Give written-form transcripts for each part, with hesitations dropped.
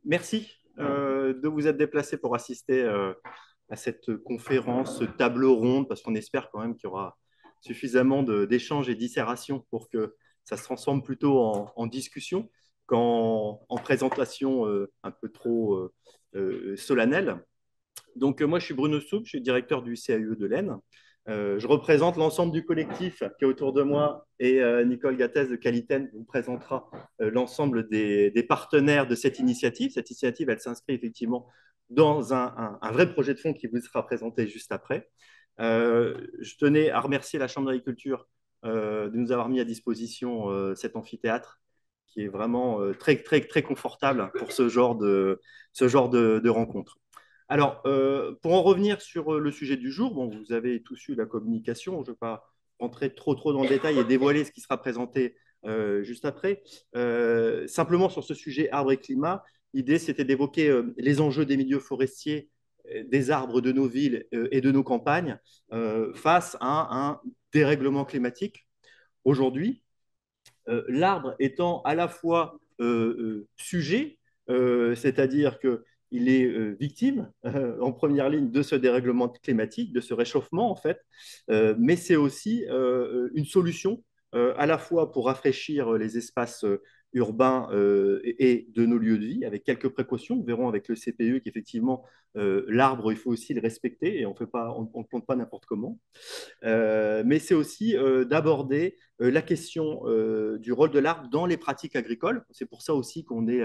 Merci de vous être déplacé pour assister à cette conférence, table ronde, parce qu'on espère quand même qu'il y aura suffisamment d'échanges et d'itérations pour que ça se transforme plutôt en discussion qu'en présentation un peu trop solennelle. Donc, moi, je suis Bruno Soup, je suis directeur du CAUE de l'Aisne. Je représente l'ensemble du collectif qui est autour de moi et Nicole Gattès de Qualitaine vous présentera l'ensemble des partenaires de cette initiative. Cette initiative, elle s'inscrit effectivement dans un vrai projet de fond qui vous sera présenté juste après. Je tenais à remercier la Chambre d'agriculture de nous avoir mis à disposition cet amphithéâtre qui est vraiment très, très, très confortable pour ce genre de rencontre. Alors, pour en revenir sur le sujet du jour, bon, vous avez tous eu la communication, je ne vais pas rentrer trop dans le détail et dévoiler ce qui sera présenté juste après. Simplement sur ce sujet arbre et climat, l'idée c'était d'évoquer les enjeux des milieux forestiers, des arbres de nos villes et de nos campagnes face à un dérèglement climatique. Aujourd'hui, l'arbre étant à la fois sujet, c'est-à-dire qu'il est victime en première ligne de ce dérèglement climatique, de ce réchauffement en fait, mais c'est aussi une solution à la fois pour rafraîchir les espaces urbains et de nos lieux de vie, avec quelques précautions. Nous verrons avec le CPE qu'effectivement, l'arbre, il faut aussi le respecter et on ne plante pas n'importe comment. Mais c'est aussi d'aborder la question du rôle de l'arbre dans les pratiques agricoles. C'est pour ça aussi qu'on est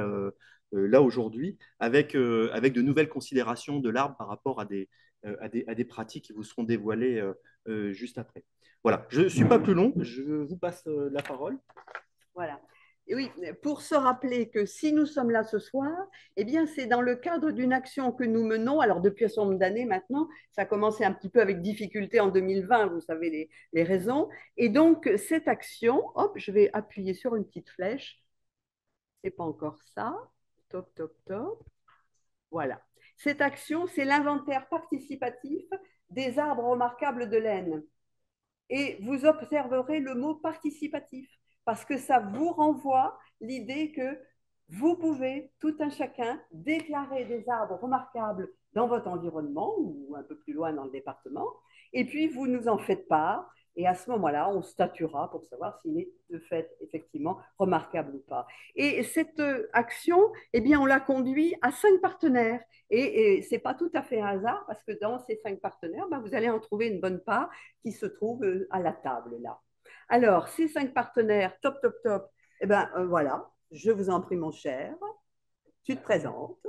là aujourd'hui avec de nouvelles considérations de l'arbre par rapport à des pratiques qui vous seront dévoilées juste après. Voilà, je ne suis pas plus long, je vous passe la parole. Voilà. Et oui, pour se rappeler que si nous sommes là ce soir, eh bien, c'est dans le cadre d'une action que nous menons, alors depuis un certain nombre d'années maintenant, ça a commencé un petit peu avec difficulté en 2020, vous savez les raisons. Et donc, cette action, hop, je vais appuyer sur une petite flèche, c'est pas encore ça, top, top, top, voilà. Cette action, c'est l'inventaire participatif des arbres remarquables de l'Aisne. Et vous observerez le mot participatif, parce que ça vous renvoie l'idée que vous pouvez, tout un chacun, déclarer des arbres remarquables dans votre environnement ou un peu plus loin dans le département, et puis vous nous en faites part, et à ce moment-là, on statuera pour savoir s'il est de fait effectivement remarquable ou pas. Et cette action, eh bien, on l'a conduit à 5 partenaires, et ce n'est pas tout à fait un hasard, parce que dans ces 5 partenaires, ben, vous allez en trouver une bonne part qui se trouvent à la table là. Alors, ces 5 partenaires, top, top, top, eh ben voilà, je vous en prie, mon cher, tu te présentes.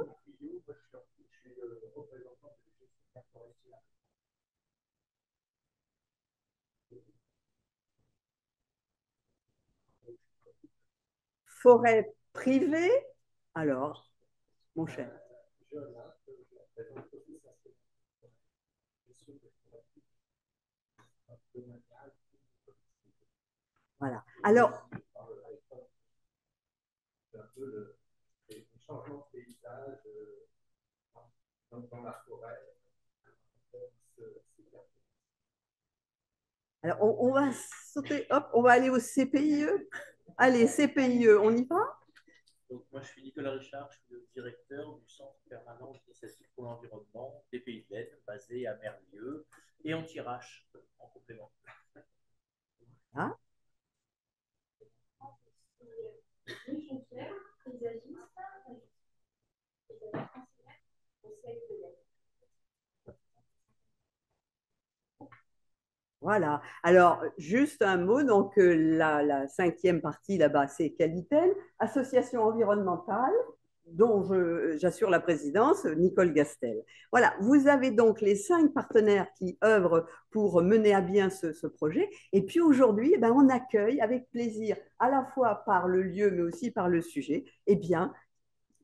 Forêt privée, alors, mon cher. Voilà. Alors, alors on va sauter, hop, on va aller au CPIE. Allez, CPIE, on y va? Donc, moi, je suis Nicolas Richard, je suis le directeur du Centre permanent d'initiative pour l'environnement des Pays de l'Aisne, basé à Merlieu, et en Thiérache, en complément. Hein? Voilà. Alors, juste un mot. Donc, la 5e partie là-bas, c'est Qualitel, association environnementale, dont j'assure la présidence, Nicole Gastel. Voilà. Vous avez donc les 5 partenaires qui œuvrent pour mener à bien ce projet. Et puis aujourd'hui, eh ben, on accueille avec plaisir, à la fois par le lieu, mais aussi par le sujet, eh bien,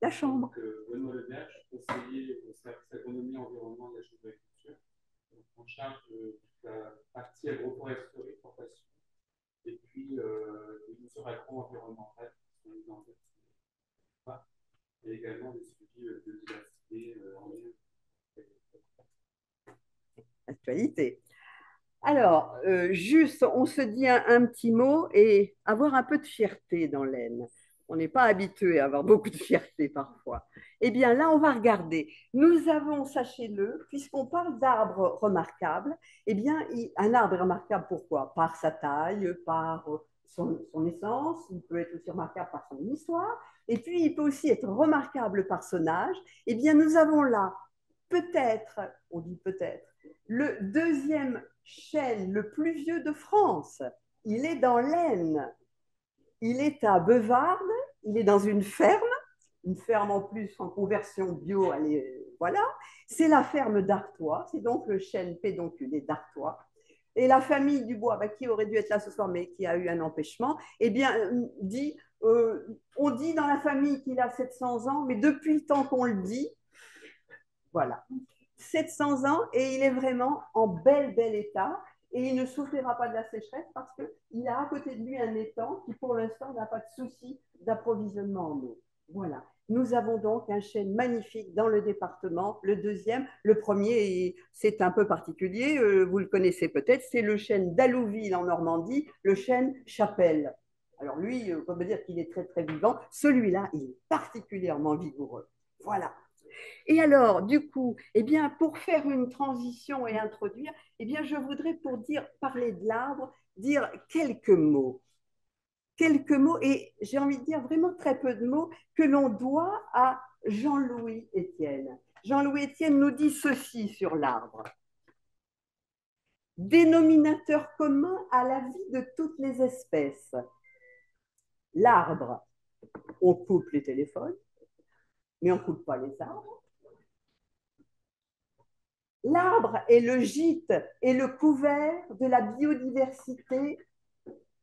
la Chambre. Donc, Benoît Leberge, conseiller au service agronomie, environnement de la Chambre d'agriculture, en charge de la partie agroforesterie, formation, et puis des mesures agro-environnementales qui sont mises en place, et également des suivis de biodiversité en lien avec Actualité. Alors, juste, on se dit un petit mot et avoir un peu de fierté dans l'Aisne. On n'est pas habitué à avoir beaucoup de fierté parfois. Eh bien, là, on va regarder. Nous avons, sachez-le, puisqu'on parle d'arbres remarquables, eh bien, un arbre est remarquable pourquoi? Par sa taille, par son essence, il peut être aussi remarquable par son histoire, et puis il peut aussi être remarquable par son âge. Eh bien, nous avons là, peut-être, on dit peut-être, le deuxième chêne le plus vieux de France. Il est dans l'Aisne. Il est à Beuvardes, il est dans une ferme en plus en conversion bio, voilà. C'est la ferme d'Artois, c'est donc le chêne pédonculé d'Artois. Et la famille Dubois, qui aurait dû être là ce soir, mais qui a eu un empêchement, eh bien, on dit dans la famille qu'il a 700 ans, mais depuis le temps qu'on le dit, voilà, 700 ans, et il est vraiment en bel état. Et il ne souffrira pas de la sécheresse parce qu'il a à côté de lui un étang qui, pour l'instant, n'a pas de souci d'approvisionnement en eau. Voilà. Nous avons donc un chêne magnifique dans le département, le deuxième. Le premier, c'est un peu particulier, vous le connaissez peut-être, c'est le chêne d'Allouville en Normandie, le chêne Chapelle. Alors lui, on peut dire qu'il est très, très vivant. Celui-là, il est particulièrement vigoureux. Voilà. Et alors, du coup, eh bien, pour faire une transition et introduire, eh bien, je voudrais, pour parler de l'arbre, dire quelques mots. Quelques mots, et j'ai envie de dire vraiment très peu de mots, que l'on doit à Jean-Louis Étienne. Jean-Louis Étienne nous dit ceci sur l'arbre. Dénominateur commun à la vie de toutes les espèces. L'arbre, on coupe les téléphones, mais on ne coupe pas les arbres. L'arbre est le gîte et le couvert de la biodiversité,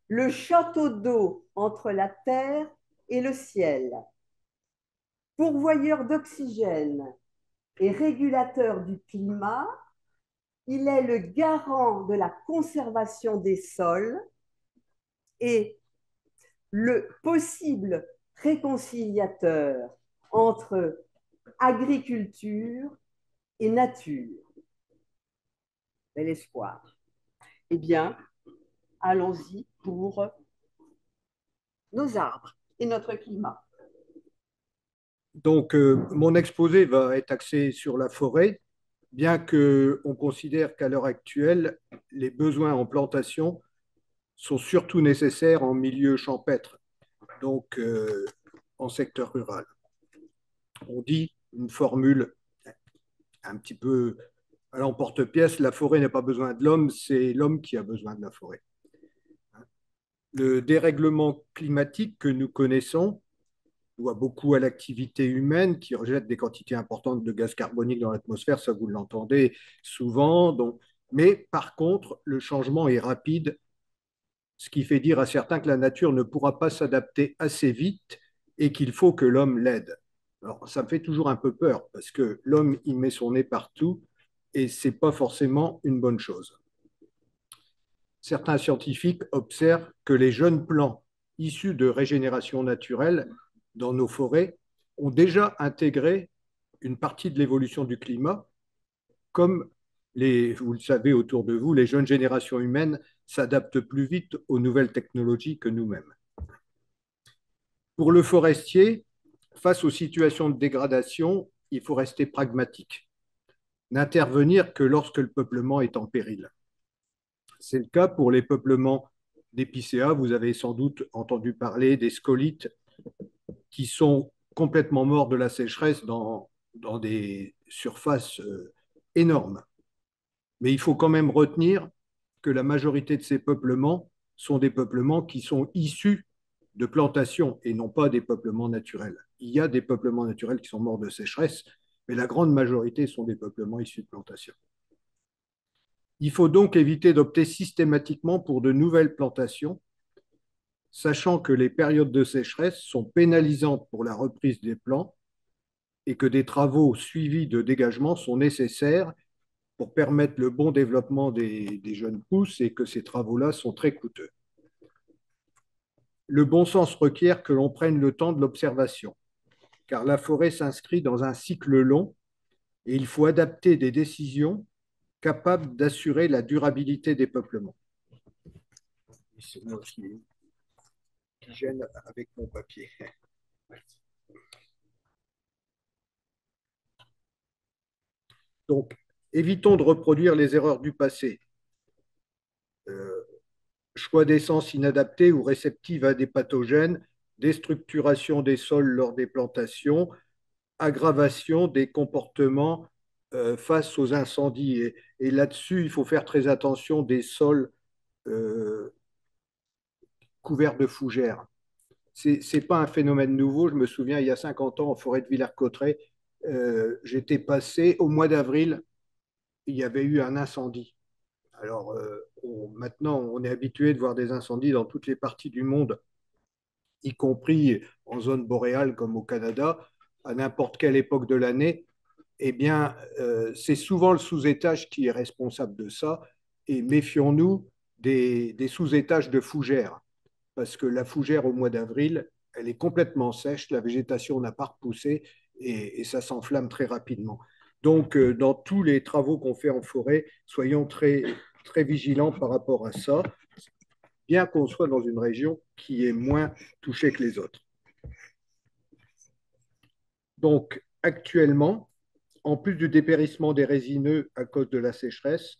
le château d'eau entre la terre et le ciel. Pourvoyeur d'oxygène et régulateur du climat, il est le garant de la conservation des sols et le possible réconciliateur entre agriculture et nature. Bel espoir. Eh bien, allons-y pour nos arbres et notre climat. Donc, mon exposé va être axé sur la forêt, bien qu'on considère qu'à l'heure actuelle, les besoins en plantation sont surtout nécessaires en milieu champêtre, donc en secteur rural. On dit une formule un petit peu à l'emporte-pièce, la forêt n'a pas besoin de l'homme, c'est l'homme qui a besoin de la forêt. Le dérèglement climatique que nous connaissons doit beaucoup à l'activité humaine qui rejette des quantités importantes de gaz carbonique dans l'atmosphère, ça vous l'entendez souvent. Donc, mais par contre, le changement est rapide, ce qui fait dire à certains que la nature ne pourra pas s'adapter assez vite et qu'il faut que l'homme l'aide. Alors, ça me fait toujours un peu peur parce que l'homme, il met son nez partout et ce n'est pas forcément une bonne chose. Certains scientifiques observent que les jeunes plants issus de régénération naturelle dans nos forêts ont déjà intégré une partie de l'évolution du climat, comme vous le savez autour de vous, les jeunes générations humaines s'adaptent plus vite aux nouvelles technologies que nous-mêmes. Pour le forestier, face aux situations de dégradation, il faut rester pragmatique, n'intervenir que lorsque le peuplement est en péril. C'est le cas pour les peuplements d'épicéas. Vous avez sans doute entendu parler des scolites qui sont complètement morts de la sécheresse dans des surfaces énormes. Mais il faut quand même retenir que la majorité de ces peuplements sont des peuplements qui sont issus de plantations et non pas des peuplements naturels. Il y a des peuplements naturels qui sont morts de sécheresse, mais la grande majorité sont des peuplements issus de plantations. Il faut donc éviter d'opter systématiquement pour de nouvelles plantations, sachant que les périodes de sécheresse sont pénalisantes pour la reprise des plants et que des travaux suivis de dégagement sont nécessaires pour permettre le bon développement des jeunes pousses et que ces travaux-là sont très coûteux. Le bon sens requiert que l'on prenne le temps de l'observation, car la forêt s'inscrit dans un cycle long et il faut adapter des décisions capables d'assurer la durabilité des peuplements. qui gêne avec mon papier. Donc, évitons de reproduire les erreurs du passé. Euh, Choix d'essence inadaptée ou réceptive à des pathogènes, déstructuration des sols lors des plantations, aggravation des comportements face aux incendies. Et là-dessus, il faut faire très attention des sols euh, couverts de fougères. Ce n'est pas un phénomène nouveau. Je me souviens, il y a 50 ans, en forêt de Villers-Cotterêts, j'étais passé au mois d'avril, il y avait eu un incendie. Alors, maintenant, on est habitué de voir des incendies dans toutes les parties du monde, y compris en zone boréale comme au Canada, à n'importe quelle époque de l'année. Eh bien, c'est souvent le sous-étage qui est responsable de ça. Et méfions-nous des sous-étages de fougères, parce que la fougère au mois d'avril, elle est complètement sèche, la végétation n'a pas repoussé et ça s'enflamme très rapidement. Donc, dans tous les travaux qu'on fait en forêt, soyons très, très vigilants par rapport à ça, bien qu'on soit dans une région qui est moins touchée que les autres. Donc, actuellement, en plus du dépérissement des résineux à cause de la sécheresse,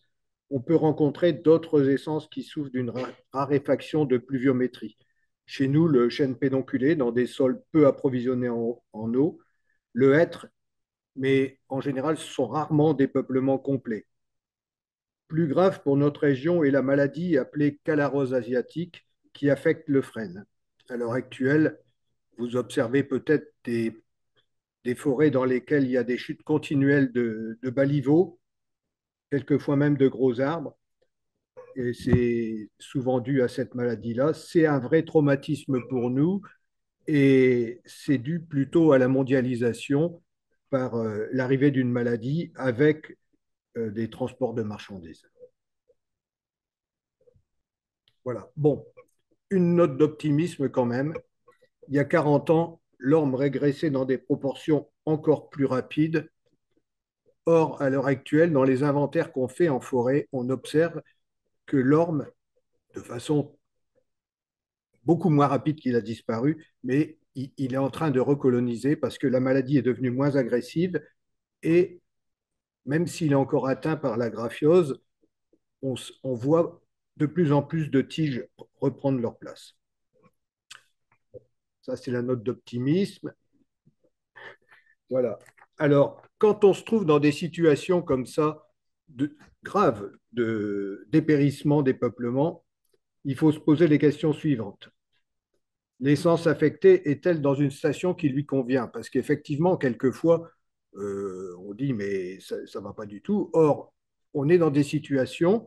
on peut rencontrer d'autres essences qui souffrent d'une raréfaction de pluviométrie. Chez nous, le chêne pédonculé dans des sols peu approvisionnés en eau, le hêtre, mais en général, ce sont rarement des peuplements complets. Plus grave pour notre région est la maladie appelée calarrhose asiatique qui affecte le frêne. À l'heure actuelle, vous observez peut-être des forêts dans lesquelles il y a des chutes continuelles de baliveaux, quelquefois même de gros arbres. Et c'est souvent dû à cette maladie-là. C'est un vrai traumatisme pour nous et c'est dû plutôt à la mondialisation par l'arrivée d'une maladie avec des transports de marchandises. Voilà. Bon, une note d'optimisme quand même. Il y a 40 ans, l'orme régressait dans des proportions encore plus rapides. Or, à l'heure actuelle, dans les inventaires qu'on fait en forêt, on observe que l'orme, de façon beaucoup moins rapide qu'il a disparu, mais il est en train de recoloniser parce que la maladie est devenue moins agressive et même s'il est encore atteint par la graphiose, on voit de plus en plus de tiges reprendre leur place. Ça, c'est la note d'optimisme. Voilà. Alors, quand on se trouve dans des situations comme ça, graves, de dépérissement des peuplements, il faut se poser les questions suivantes. L'essence affectée est-elle dans une station qui lui convient? Parce qu'effectivement, quelquefois, on dit, mais ça ne va pas du tout. Or, on est dans des situations,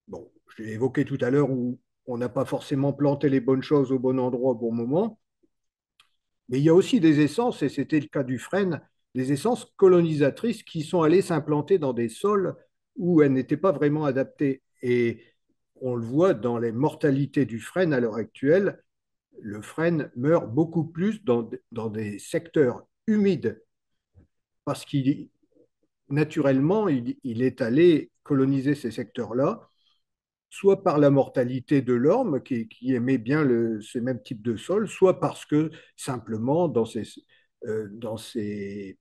bon, je l'ai évoqué tout à l'heure, où on n'a pas forcément planté les bonnes choses au bon endroit au bon moment, mais il y a aussi des essences, et c'était le cas du frêne, des essences colonisatrices qui sont allées s'implanter dans des sols où elles n'étaient pas vraiment adaptées. Et on le voit dans les mortalités du frêne à l'heure actuelle, le frêne meurt beaucoup plus dans des secteurs humides parce qu'il naturellement, il est allé coloniser ces secteurs-là, soit par la mortalité de l'orme qui aimait bien ce même type de sol, soit parce que simplement dans ces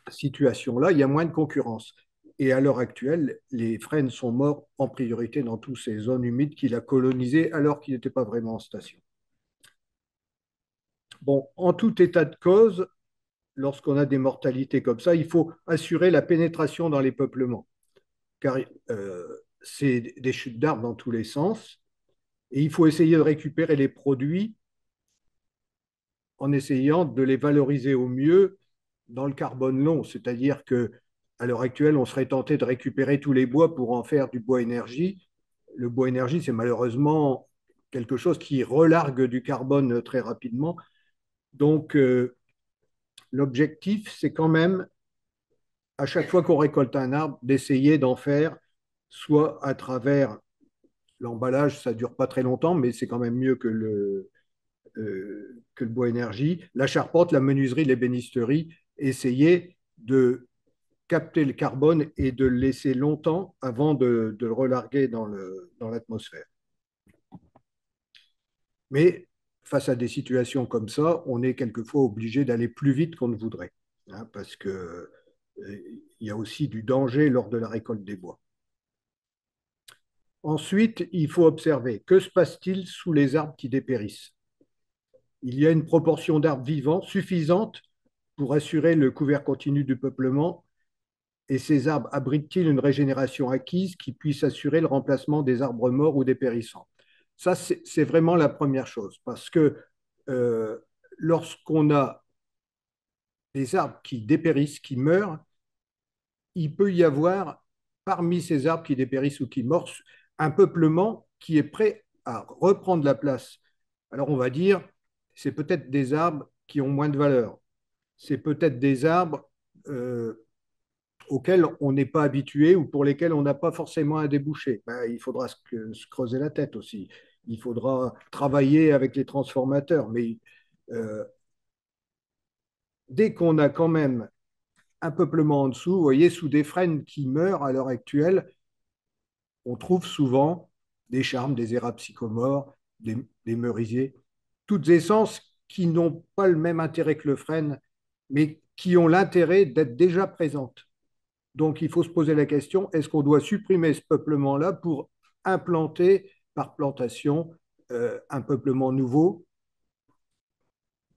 situations-là, il y a moins de concurrence. Et à l'heure actuelle, les frênes sont morts en priorité dans toutes ces zones humides qu'il a colonisées alors qu'il n'était pas vraiment en station. Bon, en tout état de cause, lorsqu'on a des mortalités comme ça, il faut assurer la pénétration dans les peuplements, car c'est des chutes d'arbres dans tous les sens, et il faut essayer de récupérer les produits en essayant de les valoriser au mieux dans le carbone long, c'est-à-dire que à l'heure actuelle, on serait tenté de récupérer tous les bois pour en faire du bois énergie. Le bois énergie, c'est malheureusement quelque chose qui relargue du carbone très rapidement. Donc, l'objectif, c'est quand même, à chaque fois qu'on récolte un arbre, d'essayer d'en faire, soit à travers l'emballage, ça ne dure pas très longtemps, mais c'est quand même mieux que le bois énergie. La charpente, la menuiserie, l'ébénisterie, essayer de capter le carbone et de le laisser longtemps avant de le relarguer dans l'atmosphère. Mais face à des situations comme ça, on est quelquefois obligé d'aller plus vite qu'on ne voudrait, hein, parce que il y a aussi du danger lors de la récolte des bois. Ensuite, il faut observer que se passe-t-il sous les arbres qui dépérissent. Il y a une proportion d'arbres vivants suffisante pour assurer le couvert continu du peuplement, et ces arbres abritent-ils une régénération acquise qui puisse assurer le remplacement des arbres morts ou dépérissants. Ça, c'est vraiment la première chose, parce que euh, lorsqu'on a des arbres qui dépérissent, qui meurent, il peut y avoir, parmi ces arbres qui dépérissent ou qui meurent, un peuplement qui est prêt à reprendre la place. Alors on va dire, c'est peut-être des arbres qui ont moins de valeur, c'est peut-être des arbres auxquels on n'est pas habitué ou pour lesquels on n'a pas forcément un débouché. Ben, il faudra se creuser la tête aussi. Il faudra travailler avec les transformateurs. Mais euh, dès qu'on a quand même un peuplement en dessous, vous voyez, sous des frênes qui meurent à l'heure actuelle, on trouve souvent des charmes, des érables sycomores, des merisiers, toutes essences qui n'ont pas le même intérêt que le frêne, mais qui ont l'intérêt d'être déjà présentes. Donc, il faut se poser la question, est-ce qu'on doit supprimer ce peuplement-là pour implanter par plantation un peuplement nouveau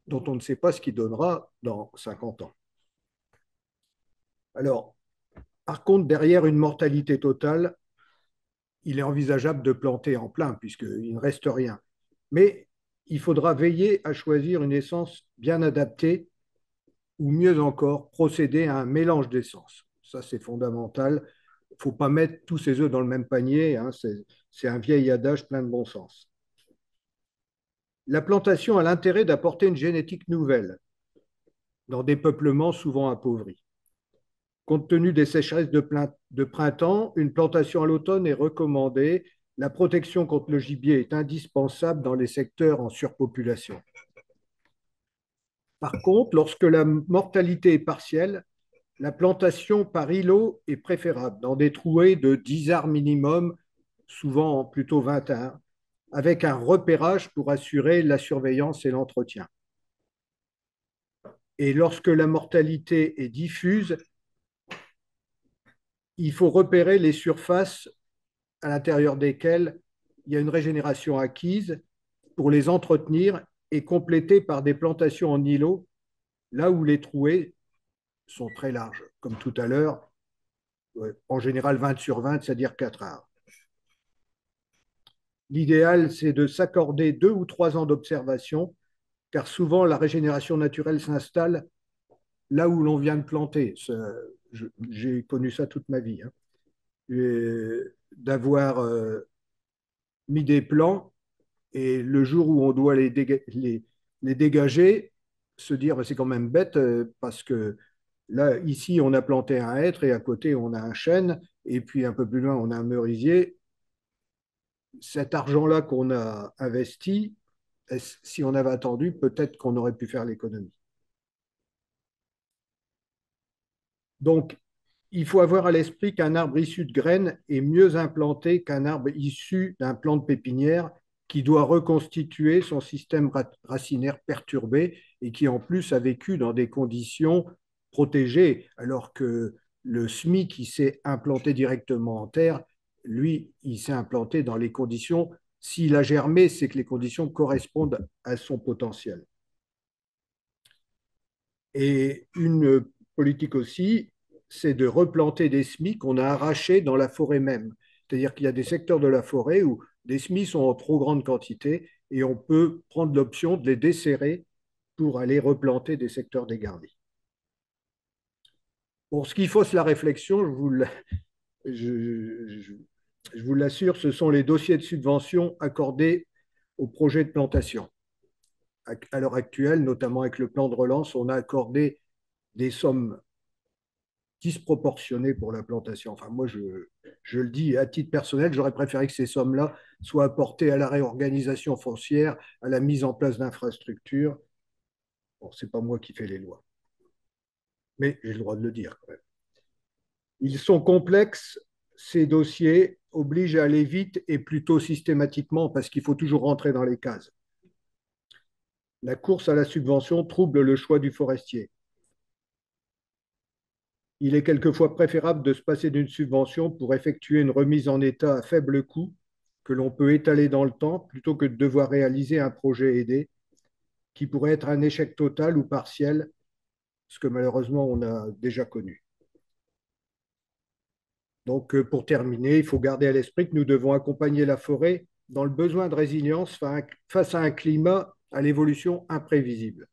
dont on ne sait pas ce qu'il donnera dans 50 ans? Alors, par contre, derrière une mortalité totale, il est envisageable de planter en plein, puisqu'il ne reste rien. Mais il faudra veiller à choisir une essence bien adaptée, ou mieux encore, procéder à un mélange d'essences. Ça, c'est fondamental. Il ne faut pas mettre tous ses œufs dans le même panier, hein. C'est un vieil adage plein de bon sens. La plantation a l'intérêt d'apporter une génétique nouvelle dans des peuplements souvent appauvris. Compte tenu des sécheresses de printemps, une plantation à l'automne est recommandée. La protection contre le gibier est indispensable dans les secteurs en surpopulation. Par contre, lorsque la mortalité est partielle, la plantation par îlot est préférable dans des trouées de 10 arts minimum, souvent plutôt 21, avec un repérage pour assurer la surveillance et l'entretien. Et lorsque la mortalité est diffuse, il faut repérer les surfaces à l'intérieur desquelles il y a une régénération acquise pour les entretenir et compléter par des plantations en îlot, là où les trouées sont très larges, comme tout à l'heure, en général 20 sur 20, c'est-à-dire 4 arts. L'idéal, c'est de s'accorder 2 ou 3 ans d'observation, car souvent la régénération naturelle s'installe là où l'on vient de planter. J'ai connu ça toute ma vie, hein. D'avoir mis des plants et le jour où on doit les dégager, se dire bah, c'est quand même bête parce que là, ici, on a planté un hêtre et à côté, on a un chêne et puis un peu plus loin, on a un merisier. Cet argent-là qu'on a investi, si on avait attendu, peut-être qu'on aurait pu faire l'économie. Donc, il faut avoir à l'esprit qu'un arbre issu de graines est mieux implanté qu'un arbre issu d'un plant de pépinière qui doit reconstituer son système racinaire perturbé et qui en plus a vécu dans des conditions protégées, alors que le SMI qui s'est implanté directement en terre, lui, il s'est implanté dans les conditions, s'il a germé, c'est que les conditions correspondent à son potentiel. Et une politique aussi, c'est de replanter des semis qu'on a arrachés dans la forêt même. C'est-à-dire qu'il y a des secteurs de la forêt où des semis sont en trop grande quantité et on peut prendre l'option de les desserrer pour aller replanter des secteurs dégardés. Pour ce qui fausse la réflexion, je vous l'assure, ce sont les dossiers de subvention accordés aux projets de plantation. À l'heure actuelle, notamment avec le plan de relance, on a accordé des sommes disproportionnées pour la plantation. Enfin, moi, je le dis à titre personnel, j'aurais préféré que ces sommes-là soient apportées à la réorganisation foncière, à la mise en place d'infrastructures. Bon, ce n'est pas moi qui fais les lois, mais j'ai le droit de le dire quand même. Ils sont complexes, ces dossiers obligent à aller vite et plutôt systématiquement parce qu'il faut toujours rentrer dans les cases. La course à la subvention trouble le choix du forestier. Il est quelquefois préférable de se passer d'une subvention pour effectuer une remise en état à faible coût que l'on peut étaler dans le temps plutôt que de devoir réaliser un projet aidé qui pourrait être un échec total ou partiel, ce que malheureusement on a déjà connu. Donc, pour terminer, il faut garder à l'esprit que nous devons accompagner la forêt dans le besoin de résilience face à un climat à l'évolution imprévisible.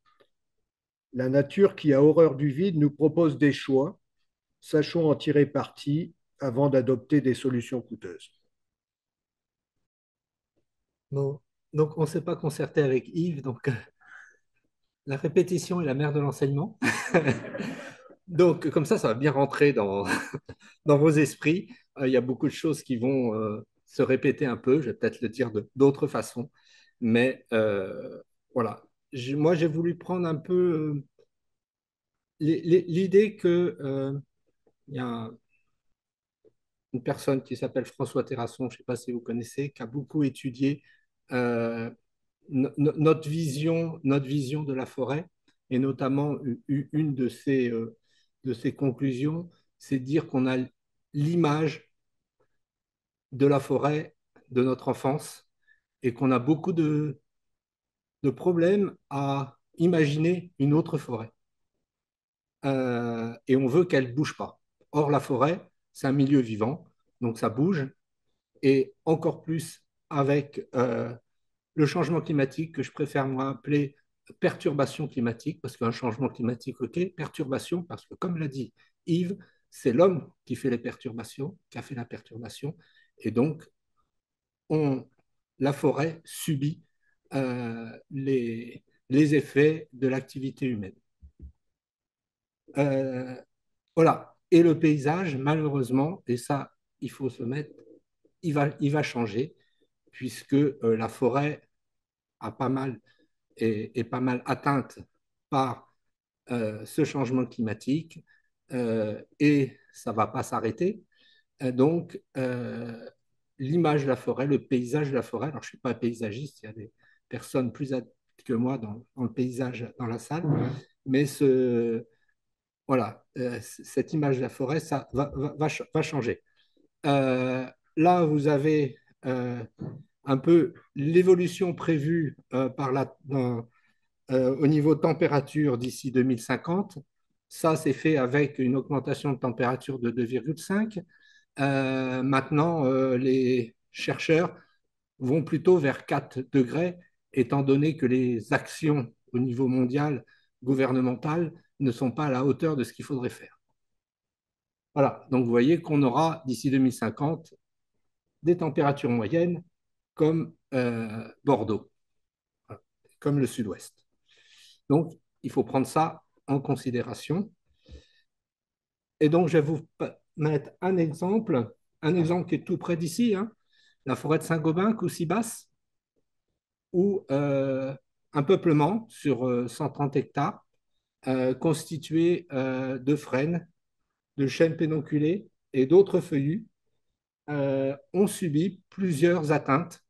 La nature qui a horreur du vide nous propose des choix. Sachons en tirer parti avant d'adopter des solutions coûteuses. Bon, donc on ne s'est pas concerté avec Yves, donc la répétition est la mère de l'enseignement. Donc comme ça va bien rentrer dans vos esprits. Il y a beaucoup de choses qui vont se répéter un peu, je vais peut-être le dire d'autres façons, mais voilà. Moi, j'ai voulu prendre un peu l'idée que il y a une personne qui s'appelle François Terrasson, je ne sais pas si vous connaissez, qui a beaucoup étudié euh, notre vision de la forêt, et notamment une de ses conclusions, c'est de dire qu'on a l'image de la forêt de notre enfance et qu'on a beaucoup de problèmes à imaginer une autre forêt. Et on veut qu'elle ne bouge pas. Or, la forêt, c'est un milieu vivant, donc ça bouge, et encore plus avec le changement climatique que je préfère moi appeler perturbation climatique, parce qu'un changement climatique, ok, perturbation, parce que comme l'a dit Yves, c'est l'homme qui fait les perturbations, qui a fait la perturbation, et donc la forêt subit les effets de l'activité humaine. Euh, voilà. Et le paysage, malheureusement, et ça, il faut se mettre, il va changer, puisque la forêt a pas mal, est pas mal atteinte par ce changement climatique et ça ne va pas s'arrêter. Donc, l'image de la forêt, le paysage de la forêt, alors je ne suis pas paysagiste, il y a des personnes plus adeptes que moi dans le paysage dans la salle, mais voilà, cette image de la forêt, ça va changer. Là, vous avez un peu l'évolution prévue au niveau température d'ici 2050. Ça, c'est fait avec une augmentation de température de 2,5. Maintenant, les chercheurs vont plutôt vers 4 degrés, étant donné que les actions au niveau mondial, gouvernemental, ne sont pas à la hauteur de ce qu'il faudrait faire. Voilà, donc vous voyez qu'on aura d'ici 2050 des températures moyennes comme Bordeaux, comme le sud-ouest. Donc, il faut prendre ça en considération. Et donc, je vais vous mettre un exemple qui est tout près d'ici, hein, la forêt de Saint-Gobain, Coucy-Basse, où un peuplement sur 130 hectares, constitué de frênes, de chênes pédonculés et d'autres feuillus, ont subi plusieurs atteintes.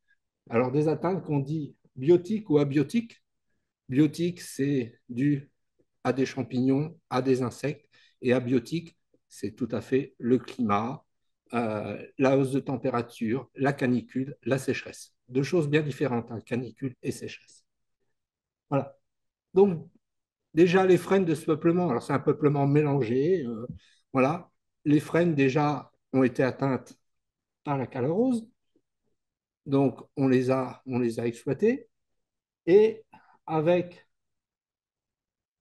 Alors, des atteintes qu'on dit biotiques ou abiotiques. Biotique, c'est dû à des champignons, à des insectes, et abiotique, c'est tout à fait le climat, la hausse de température, la canicule, la sécheresse. Deux choses bien différentes, hein, canicule et sécheresse. Voilà. Donc, déjà, les frênes de ce peuplement, alors c'est un peuplement mélangé, voilà. Les frênes, déjà, ont été atteintes par la calorose, donc on les a exploitées, et avec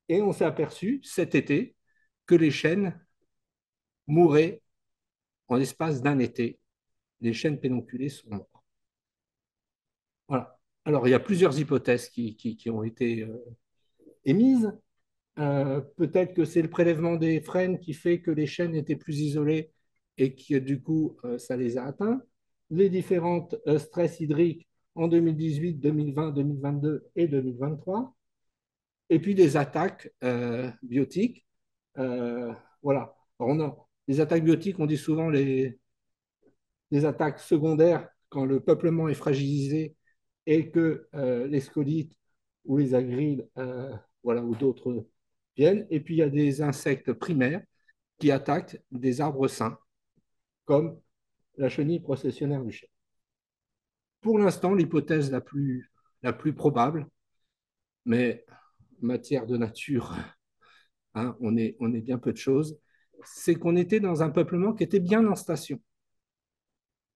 et on s'est aperçu cet été que les chênes mouraient en l'espace d'un été. Les chênes pédonculés sont morts. Voilà. Alors, il y a plusieurs hypothèses qui ont été émises. Peut-être que c'est le prélèvement des frênes qui fait que les chênes étaient plus isolés et que du coup, ça les a atteints. Les différentes stress hydriques en 2018, 2020, 2022 et 2023. Et puis des attaques biotiques. Voilà. Alors les attaques biotiques, on dit souvent les attaques secondaires quand le peuplement est fragilisé et que les scolytes où les agriles voilà, ou d'autres viennent. Et puis il y a des insectes primaires qui attaquent des arbres sains, comme la chenille processionnaire du chêne. Pour l'instant, l'hypothèse la plus probable, mais matière de nature, hein, on est bien peu de choses, c'est qu'on était dans un peuplement qui était bien en station.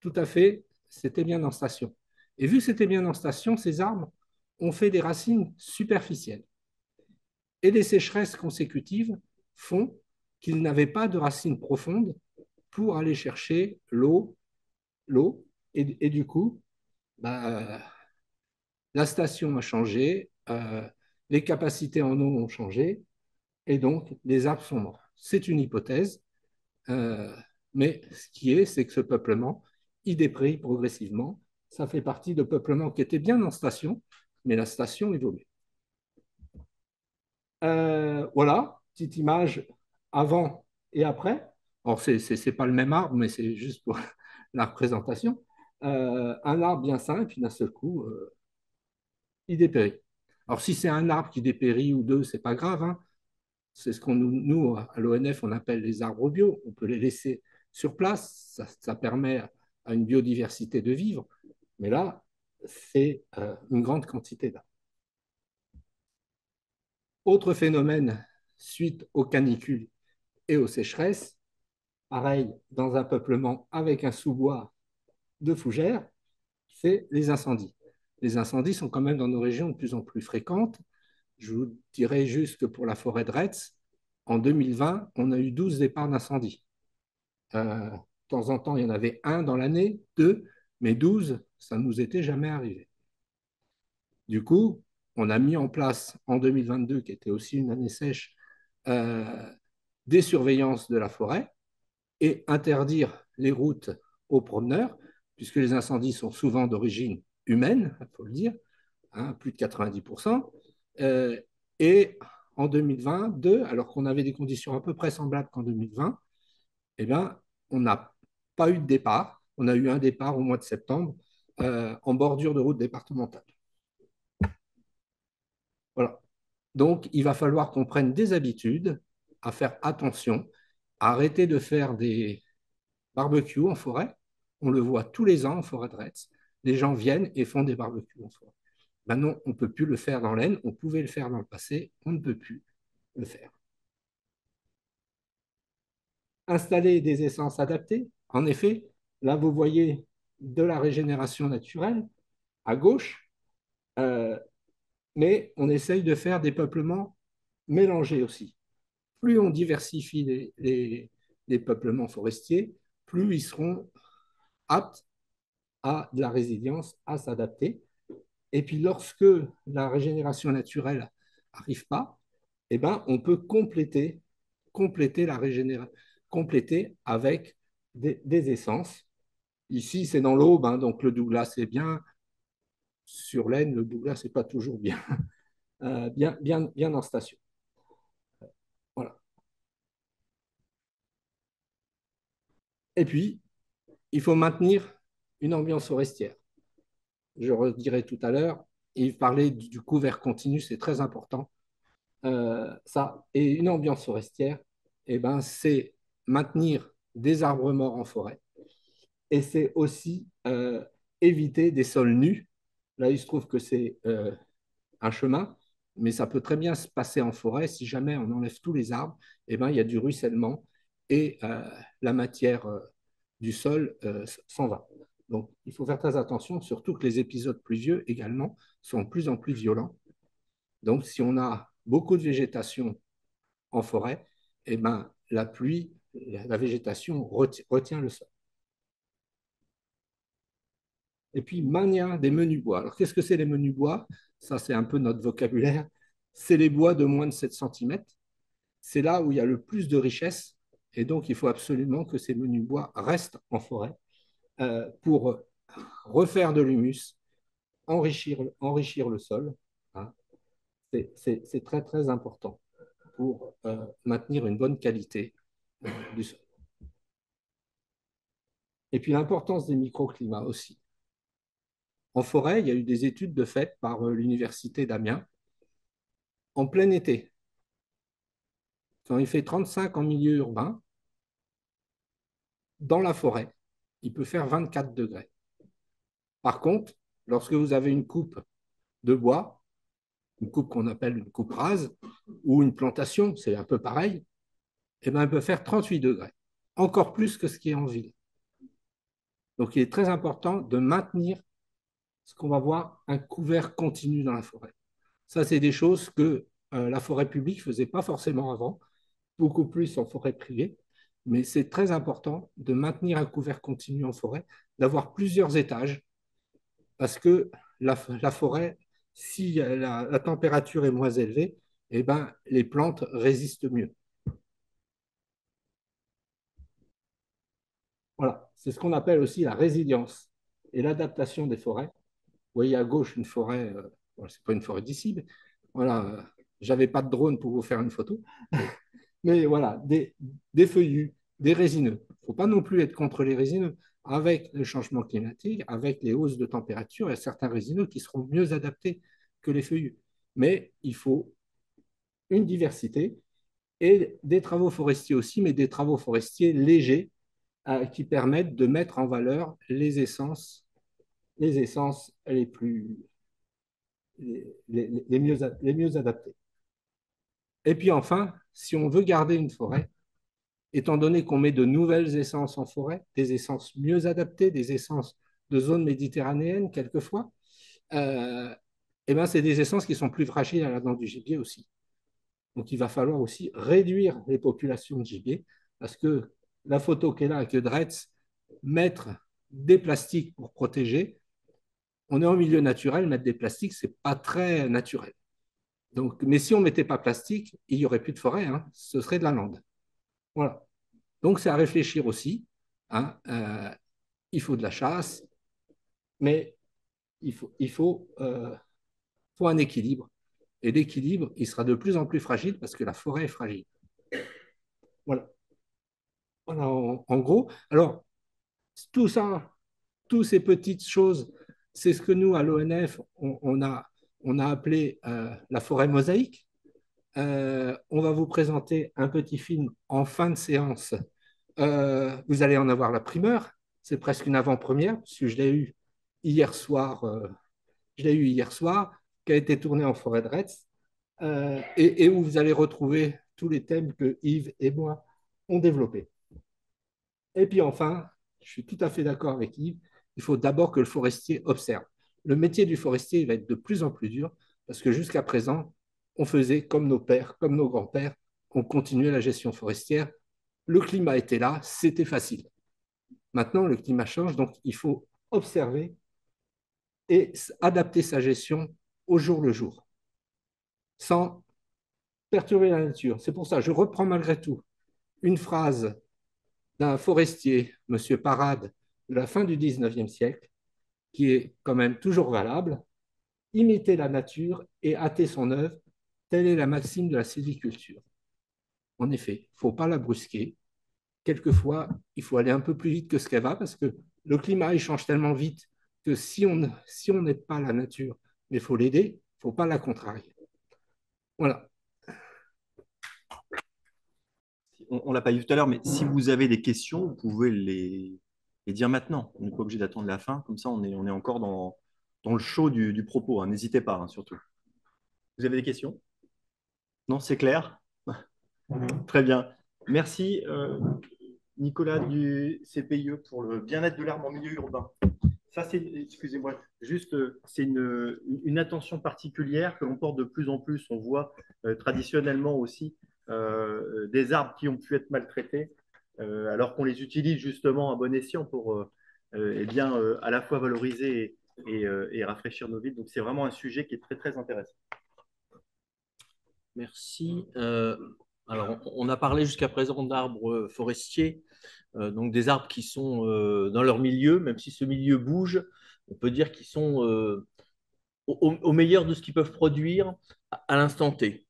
Tout à fait, c'était bien en station. Et vu que c'était bien en station, ces arbres ont fait des racines superficielles. Et les sécheresses consécutives font qu'ils n'avaient pas de racines profondes pour aller chercher l'eau. Et du coup, bah, la station a changé, les capacités en eau ont changé, et donc les arbres sont morts. C'est une hypothèse, euh, mais ce qui est, c'est que ce peuplement, il déprécie progressivement. Ça fait partie de peuplements qui étaient bien en station, mais la station évolue. Voilà, petite image avant et après. Alors, ce n'est pas le même arbre, mais c'est juste pour la représentation. Un arbre bien sain, et puis d'un seul coup, il dépérit. Alors, si c'est un arbre qui dépérit ou deux, c'est pas grave, hein. C'est ce qu'on nous, à l'ONF, on appelle les arbres bio. On peut les laisser sur place, ça permet à une biodiversité de vivre. Mais là, c'est une grande quantité d'arbres. Autre phénomène, suite aux canicules et aux sécheresses, pareil, dans un peuplement avec un sous-bois de fougères, c'est les incendies. Les incendies sont quand même dans nos régions de plus en plus fréquentes. Je vous dirais juste que pour la forêt de Retz, en 2020, on a eu 12 départs d'incendie. De temps en temps, il y en avait un dans l'année, deux, mais 12, ça ne nous était jamais arrivé. Du coup, on a mis en place en 2022, qui était aussi une année sèche, des surveillances de la forêt et interdire les routes aux promeneurs, puisque les incendies sont souvent d'origine humaine, il faut le dire, hein, plus de 90%. Et en 2022, alors qu'on avait des conditions à peu près semblables qu'en 2020, eh bien, on n'a pas eu de départ. On a eu un départ au mois de septembre en bordure de route départementale. Voilà. Donc, il va falloir qu'on prenne des habitudes à faire attention, à arrêter de faire des barbecues en forêt. On le voit tous les ans en forêt de Retz. Les gens viennent et font des barbecues en forêt. Maintenant, on ne peut plus le faire dans l'Aisne. On pouvait le faire dans le passé. On ne peut plus le faire. Installer des essences adaptées. En effet, là, vous voyez de la régénération naturelle à gauche, mais on essaye de faire des peuplements mélangés aussi. Plus on diversifie les peuplements forestiers, plus ils seront aptes à de la résilience, à s'adapter. Et puis lorsque la régénération naturelle n'arrive pas, eh ben, on peut compléter la régénération, compléter avec des essences. Ici, c'est dans l'Aube, hein, donc le Douglas est bien. Sur l'Aisne, le Douglas n'est pas toujours bien, bien en station. Voilà. Et puis, il faut maintenir une ambiance forestière. Je redirai tout à l'heure, il parlait du couvert continu, c'est très important. Ça, et une ambiance forestière, eh ben, c'est maintenir des arbres morts en forêt. Et c'est aussi éviter des sols nus. Là, il se trouve que c'est un chemin, mais ça peut très bien se passer en forêt. Si jamais on enlève tous les arbres, eh ben, il y a du ruissellement et la matière du sol s'en va. Donc, il faut faire très attention, surtout que les épisodes pluvieux également sont de plus en plus violents. Donc, si on a beaucoup de végétation en forêt, eh ben, la pluie, la végétation retient le sol. Et puis, mania des menus bois. Alors, qu'est-ce que c'est les menus bois? Ça, c'est un peu notre vocabulaire. C'est les bois de moins de 7 cm. C'est là où il y a le plus de richesse. Et donc, il faut absolument que ces menus bois restent en forêt pour refaire de l'humus, enrichir le sol. Hein. C'est très, très important pour maintenir une bonne qualité du sol. Et puis, l'importance des microclimats aussi. En forêt, il y a eu des études de fait par l'Université d'Amiens en plein été, quand il fait 35 en milieu urbain, dans la forêt, il peut faire 24 degrés. Par contre, lorsque vous avez une coupe de bois, une coupe qu'on appelle une coupe rase, ou une plantation, c'est un peu pareil, eh ben, elle peut faire 38 degrés, encore plus que ce qui est en ville. Donc, il est très important de maintenir ce qu'on va voir un couvert continu dans la forêt. Ça, c'est des choses que la forêt publique ne faisait pas forcément avant, beaucoup plus en forêt privée, mais c'est très important de maintenir un couvert continu en forêt, d'avoir plusieurs étages, parce que la forêt, si la température est moins élevée, eh ben, les plantes résistent mieux. Voilà, c'est ce qu'on appelle aussi la résilience et l'adaptation des forêts. Vous voyez à gauche une forêt, bon, ce n'est pas une forêt d'ici, mais voilà, j'avais pas de drone pour vous faire une photo, mais voilà, des feuillus, des résineux. Il ne faut pas non plus être contre les résineux. Avec le changement climatique, avec les hausses de température, il y a certains résineux qui seront mieux adaptés que les feuillus. Mais il faut une diversité et des travaux forestiers aussi, mais des travaux forestiers légers qui permettent de mettre en valeur les essences les plus les mieux adaptées. Et puis enfin, si on veut garder une forêt, étant donné qu'on met de nouvelles essences en forêt, des essences mieux adaptées, des essences de zones méditerranéennes quelquefois, eh ben, c'est des essences qui sont plus fragiles à la dent du gibier aussi. Donc il va falloir aussi réduire les populations de gibier, parce que la photo qu'elle a avec Dretz, mettre des plastiques pour protéger, on est en milieu naturel, mettre des plastiques, ce n'est pas très naturel. Donc, mais si on ne mettait pas plastique, il n'y aurait plus de forêt, hein, ce serait de la lande. Voilà. Donc, c'est à réfléchir aussi. Hein, il faut de la chasse, mais faut un équilibre. Et l'équilibre, il sera de plus en plus fragile parce que la forêt est fragile. Voilà. Voilà en gros. Alors, tout ça, toutes ces petites choses, c'est ce que nous, à l'ONF, on a appelé la forêt mosaïque. On va vous présenter un petit film en fin de séance. Vous allez en avoir la primeur. C'est presque une avant-première, parce que je l'ai eu hier soir, qui a été tourné en forêt de Retz, et où vous allez retrouver tous les thèmes que Yves et moi ont développés. Et puis enfin, je suis tout à fait d'accord avec Yves, il faut d'abord que le forestier observe. Le métier du forestier va être de plus en plus dur, parce que jusqu'à présent, on faisait comme nos pères, comme nos grands-pères, on continuait la gestion forestière. Le climat était là, c'était facile. Maintenant, le climat change, donc il faut observer et adapter sa gestion au jour le jour, sans perturber la nature. C'est pour ça que je reprends malgré tout une phrase d'un forestier, M. Parade, de la fin du 19e siècle, qui est quand même toujours valable. Imiter la nature et hâter son œuvre, telle est la maxime de la sylviculture. En effet, il ne faut pas la brusquer. Quelquefois, il faut aller un peu plus vite que ce qu'elle va, parce que le climat, il change tellement vite que si on n'aide pas la nature, mais il faut l'aider, il ne faut pas la contrarier. Voilà. On ne l'a pas dit tout à l'heure, mais si vous avez des questions, vous pouvez les dire maintenant. On n'est pas obligé d'attendre la fin. Comme ça, on est encore dans le chaud du propos. Hein. N'hésitez pas, hein, surtout. Vous avez des questions? Non, c'est clair? Très bien. Merci, Nicolas du CPIE, pour le bien-être de l'herbe en milieu urbain. Ça, c'est, excusez-moi, juste, c'est une attention particulière que l'on porte de plus en plus. On voit traditionnellement aussi des arbres qui ont pu être maltraités, alors qu'on les utilise justement à bon escient pour eh bien, à la fois valoriser et rafraîchir nos villes. Donc, c'est vraiment un sujet qui est très, très intéressant. Merci. Alors, on a parlé jusqu'à présent d'arbres forestiers, donc des arbres qui sont dans leur milieu, même si ce milieu bouge, on peut dire qu'ils sont au meilleur de ce qu'ils peuvent produire à l'instant T.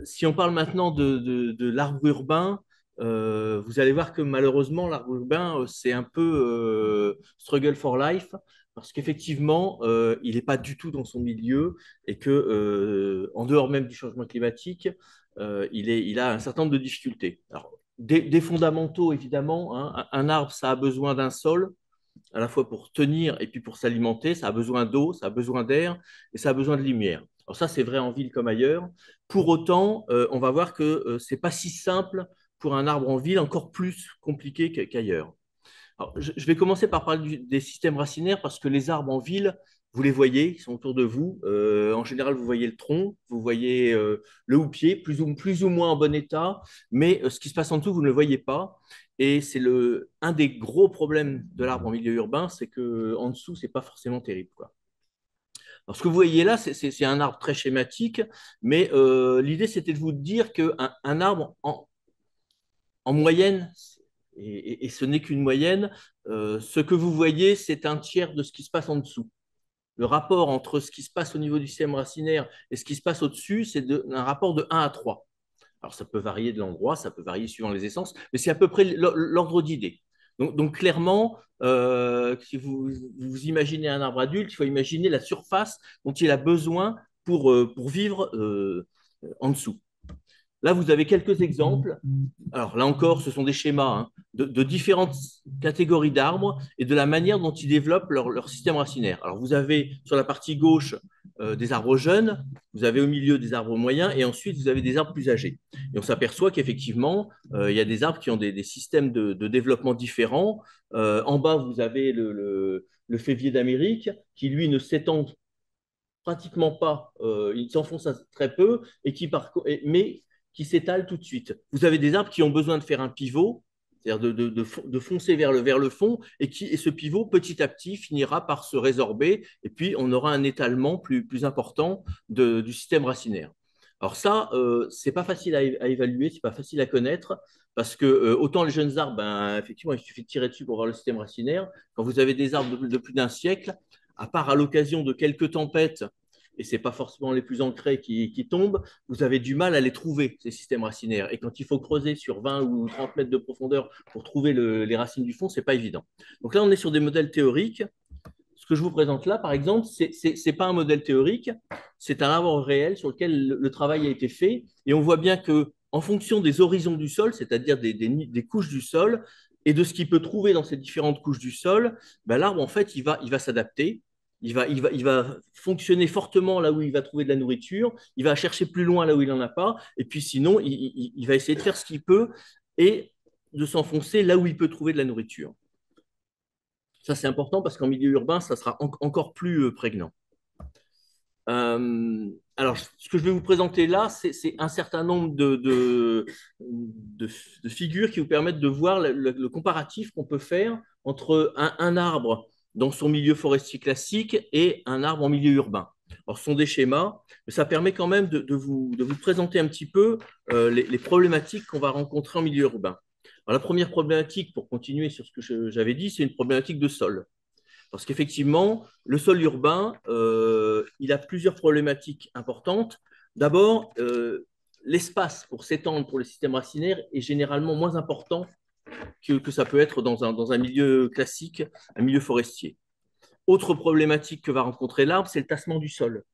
Si on parle maintenant de l'arbre urbain, vous allez voir que malheureusement, l'arbre urbain, c'est un peu struggle for life, parce qu'effectivement, il n'est pas du tout dans son milieu et que, en dehors même du changement climatique, il a un certain nombre de difficultés. Alors, des fondamentaux, évidemment, hein. Un arbre, ça a besoin d'un sol, à la fois pour tenir et puis pour s'alimenter. Ça a besoin d'eau, ça a besoin d'air et ça a besoin de lumière. Alors ça, c'est vrai en ville comme ailleurs. Pour autant, on va voir que ce n'est pas si simple pour un arbre en ville, encore plus compliqué qu'ailleurs. Alors, je vais commencer par parler des systèmes racinaires parce que les arbres en ville, vous les voyez, ils sont autour de vous. En général, vous voyez le tronc, vous voyez le houppier, plus ou moins en bon état, mais ce qui se passe en dessous, vous ne le voyez pas. Et c'est un des gros problèmes de l'arbre en milieu urbain, c'est qu'en dessous, ce n'est pas forcément terrible, quoi. Alors, ce que vous voyez là, c'est un arbre très schématique, mais l'idée, c'était de vous dire qu'un arbre, en moyenne, et ce n'est qu'une moyenne, ce que vous voyez, c'est un tiers de ce qui se passe en dessous. Le rapport entre ce qui se passe au niveau du système racinaire et ce qui se passe au-dessus, c'est un rapport de 1 à 3. Alors, ça peut varier de l'endroit, ça peut varier suivant les essences, mais c'est à peu près l'ordre d'idée. Donc, clairement, si vous imaginez un arbre adulte, il faut imaginer la surface dont il a besoin pour vivre en dessous. Là, vous avez quelques exemples. Alors là encore, ce sont des schémas, hein, de différentes catégories d'arbres et de la manière dont ils développent leur système racinaire. Alors vous avez sur la partie gauche des arbres jeunes, vous avez au milieu des arbres moyens et ensuite vous avez des arbres plus âgés. Et on s'aperçoit qu'effectivement, il y a des arbres qui ont des systèmes de développement différents. En bas, vous avez le févier d'Amérique qui, lui, ne s'étend pratiquement pas, il s'enfonce très peu, mais qui s'étale tout de suite. Vous avez des arbres qui ont besoin de faire un pivot, c'est-à-dire de foncer vers le fond, et ce pivot, petit à petit, finira par se résorber, et puis on aura un étalement plus important du système racinaire. Alors ça, c'est pas facile à évaluer, c'est pas facile à connaître, parce que autant les jeunes arbres, ben, effectivement, il suffit de tirer dessus pour voir le système racinaire. Quand vous avez des arbres de plus d'un siècle, à part à l'occasion de quelques tempêtes, et ce n'est pas forcément les plus ancrés qui tombent, vous avez du mal à les trouver, ces systèmes racinaires. Et quand il faut creuser sur 20 ou 30 mètres de profondeur pour trouver les racines du fond, ce n'est pas évident. Donc là, on est sur des modèles théoriques. Ce que je vous présente là, par exemple, ce n'est pas un modèle théorique, c'est un arbre réel sur lequel le travail a été fait. Et on voit bien qu'en fonction des horizons du sol, c'est-à-dire des couches du sol, et de ce qu'il peut trouver dans ces différentes couches du sol, ben, l'arbre, en fait, il va s'adapter. Il va fonctionner fortement là où il va trouver de la nourriture, il va chercher plus loin là où il n'en a pas, et puis sinon, il va essayer de faire ce qu'il peut et de s'enfoncer là où il peut trouver de la nourriture. Ça, c'est important parce qu'en milieu urbain, ça sera encore plus prégnant. Alors, ce que je vais vous présenter là, c'est un certain nombre de figures qui vous permettent de voir le comparatif qu'on peut faire entre un arbre dans son milieu forestier classique et un arbre en milieu urbain. Alors, ce sont des schémas, mais ça permet quand même de vous présenter un petit peu les problématiques qu'on va rencontrer en milieu urbain. Alors, la première problématique, pour continuer sur ce que j'avais dit, c'est une problématique de sol. Parce qu'effectivement, le sol urbain, il a plusieurs problématiques importantes. D'abord, l'espace pour s'étendre pour les systèmes racinaires est généralement moins important que ça peut être dans un milieu classique, un milieu forestier. Autre problématique que va rencontrer l'arbre, c'est le tassement du sol.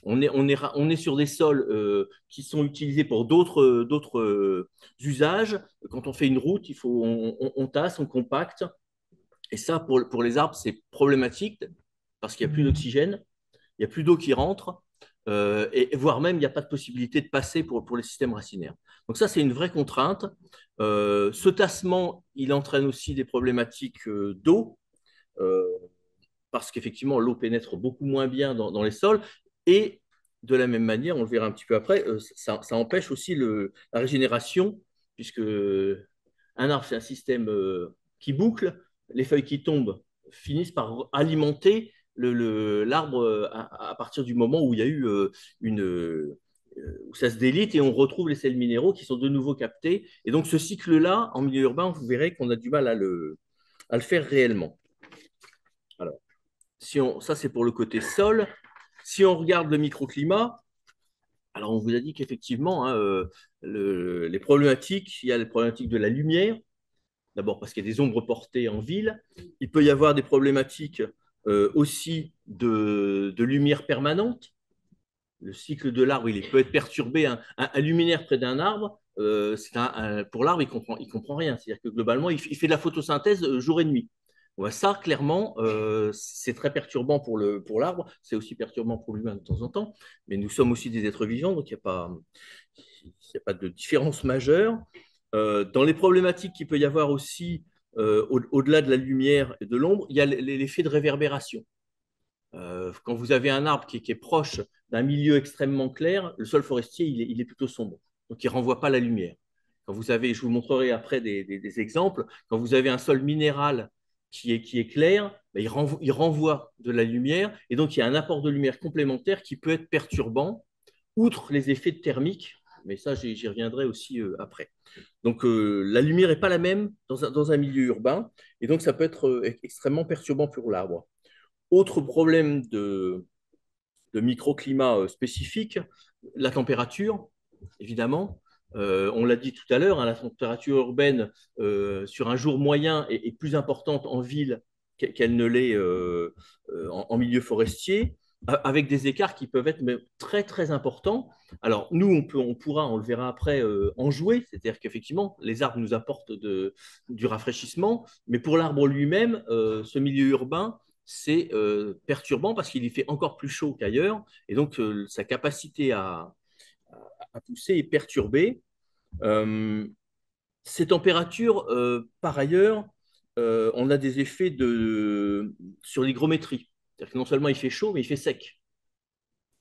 On est sur des sols qui sont utilisés pour d'autres usages. Quand on fait une route, on tasse, on compacte. Et ça, pour les arbres, c'est problématique parce qu'il n'y a plus d'oxygène, il n'y a plus d'eau qui rentre, et voire même, il n'y a pas de possibilité de passer pour les systèmes racinaires. Donc ça, c'est une vraie contrainte. Ce tassement, il entraîne aussi des problématiques d'eau, parce qu'effectivement, l'eau pénètre beaucoup moins bien dans les sols, et de la même manière, on le verra un petit peu après, ça empêche aussi la régénération, puisque un arbre, c'est un système qui boucle, les feuilles qui tombent finissent par alimenter l'arbre à partir du moment où il y a eu où ça se délite et on retrouve les sels minéraux qui sont de nouveau captés. Et donc ce cycle-là, en milieu urbain, vous verrez qu'on a du mal à le faire réellement. Alors, ça c'est pour le côté sol. Si on regarde le microclimat, alors on vous a dit qu'effectivement, hein, les problématiques, il y a les problématiques de la lumière. D'abord parce qu'il y a des ombres portées en ville. Il peut y avoir des problématiques aussi de lumière permanente. Le cycle de l'arbre, il peut être perturbé. Un luminaire près d'un arbre, pour l'arbre, il comprend rien. C'est-à-dire que globalement, il fait de la photosynthèse jour et nuit. Ouais, ça, clairement, c'est très perturbant pour l'arbre. C'est aussi perturbant pour l'humain de temps en temps. Mais nous sommes aussi des êtres vivants, donc il n'y a pas de différence majeure. Dans les problématiques qu'il peut y avoir aussi, au-delà de la lumière et de l'ombre, il y a l'effet de réverbération. Quand vous avez un arbre qui est proche d'un milieu extrêmement clair, le sol forestier, il est plutôt sombre. Donc, il ne renvoie pas la lumière. Quand vous avez, je vous montrerai après des exemples, quand vous avez un sol minéral qui est clair, ben, il renvoie de la lumière. Et donc, il y a un apport de lumière complémentaire qui peut être perturbant, outre les effets thermiques. Mais ça, j'y reviendrai aussi après. Donc, la lumière n'est pas la même dans un milieu urbain. Et donc, ça peut être extrêmement perturbant pour l'arbre. Autre problème de microclimat spécifique, la température, évidemment. On l'a dit tout à l'heure, hein, la température urbaine sur un jour moyen est plus importante en ville qu'elle ne l'est en milieu forestier, avec des écarts qui peuvent être très très importants. Alors nous, on le verra après, en jouer, c'est-à-dire qu'effectivement, les arbres nous apportent du rafraîchissement, mais pour l'arbre lui-même, ce milieu urbain, c'est perturbant parce qu'il y fait encore plus chaud qu'ailleurs, et donc sa capacité à pousser est perturbée. Ces températures, par ailleurs, on a des effets sur l'hygrométrie. C'est-à-dire que non seulement il fait chaud, mais il fait sec.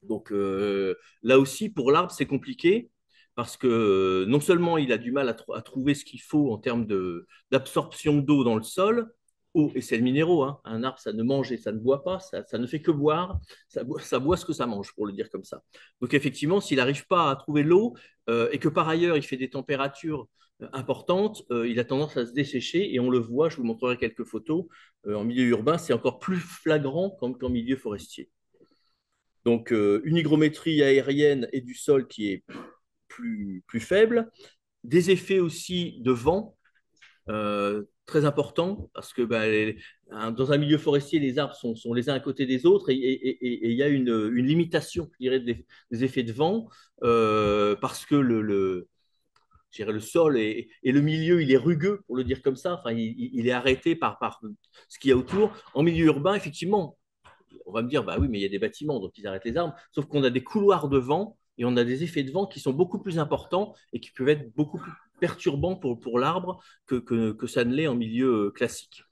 Donc là aussi, pour l'arbre, c'est compliqué parce que non seulement il a du mal à trouver ce qu'il faut en termes d'absorption d'eau dans le sol, eau et sels minéraux. Hein. Un arbre, ça ne mange et ça ne boit pas, ça ne fait que boire, ça boit ce que ça mange, pour le dire comme ça. Donc effectivement, s'il n'arrive pas à trouver l'eau et que par ailleurs il fait des températures importantes, il a tendance à se dessécher et on le voit, je vous montrerai quelques photos, en milieu urbain, c'est encore plus flagrant qu'en milieu forestier. Donc, une hygrométrie aérienne et du sol qui est plus faible. Des effets aussi de vent très importants parce que dans un milieu forestier, les arbres sont les uns à côté des autres et il y a une limitation, je dirais, des effets de vent parce que je dirais, le sol et le milieu, il est rugueux, pour le dire comme ça. Enfin, il est arrêté par ce qu'il y a autour. En milieu urbain, effectivement, on va me dire, bah oui, mais il y a des bâtiments, donc ils arrêtent les arbres. Sauf qu'on a des couloirs de vent et on a des effets de vent qui sont beaucoup plus importants et qui peuvent être beaucoup plus perturbants pour l'arbre que ça ne l'est en milieu classique.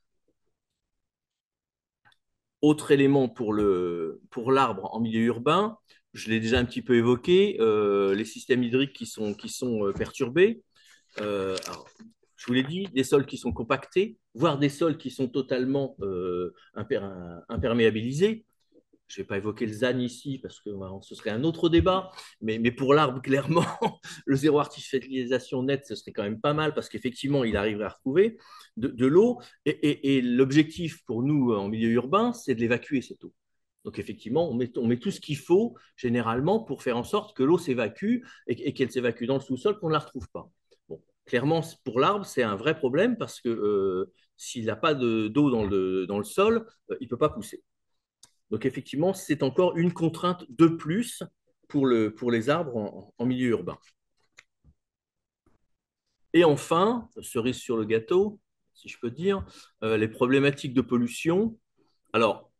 Autre élément pour l'arbre en milieu urbain, je l'ai déjà un petit peu évoqué, les systèmes hydriques qui sont perturbés. Alors, je vous l'ai dit, des sols qui sont compactés, voire des sols qui sont totalement imperméabilisés. Je ne vais pas évoquer le ZAN ici parce que ce serait un autre débat, mais pour l'arbre, clairement, le zéro artificialisation net, ce serait quand même pas mal parce qu'effectivement, il arriverait à retrouver de l'eau. Et l'objectif pour nous en milieu urbain, c'est de l'évacuer, cette eau. Donc effectivement, on met tout ce qu'il faut généralement pour faire en sorte que l'eau s'évacue et qu'elle s'évacue dans le sous-sol, qu'on ne la retrouve pas. Bon, clairement, pour l'arbre, c'est un vrai problème parce que s'il n'a pas d'eau dans le sol, il ne peut pas pousser. Donc effectivement, c'est encore une contrainte de plus pour les arbres en milieu urbain. Et enfin, cerise sur le gâteau, si je peux dire, les problématiques de pollution. Alors,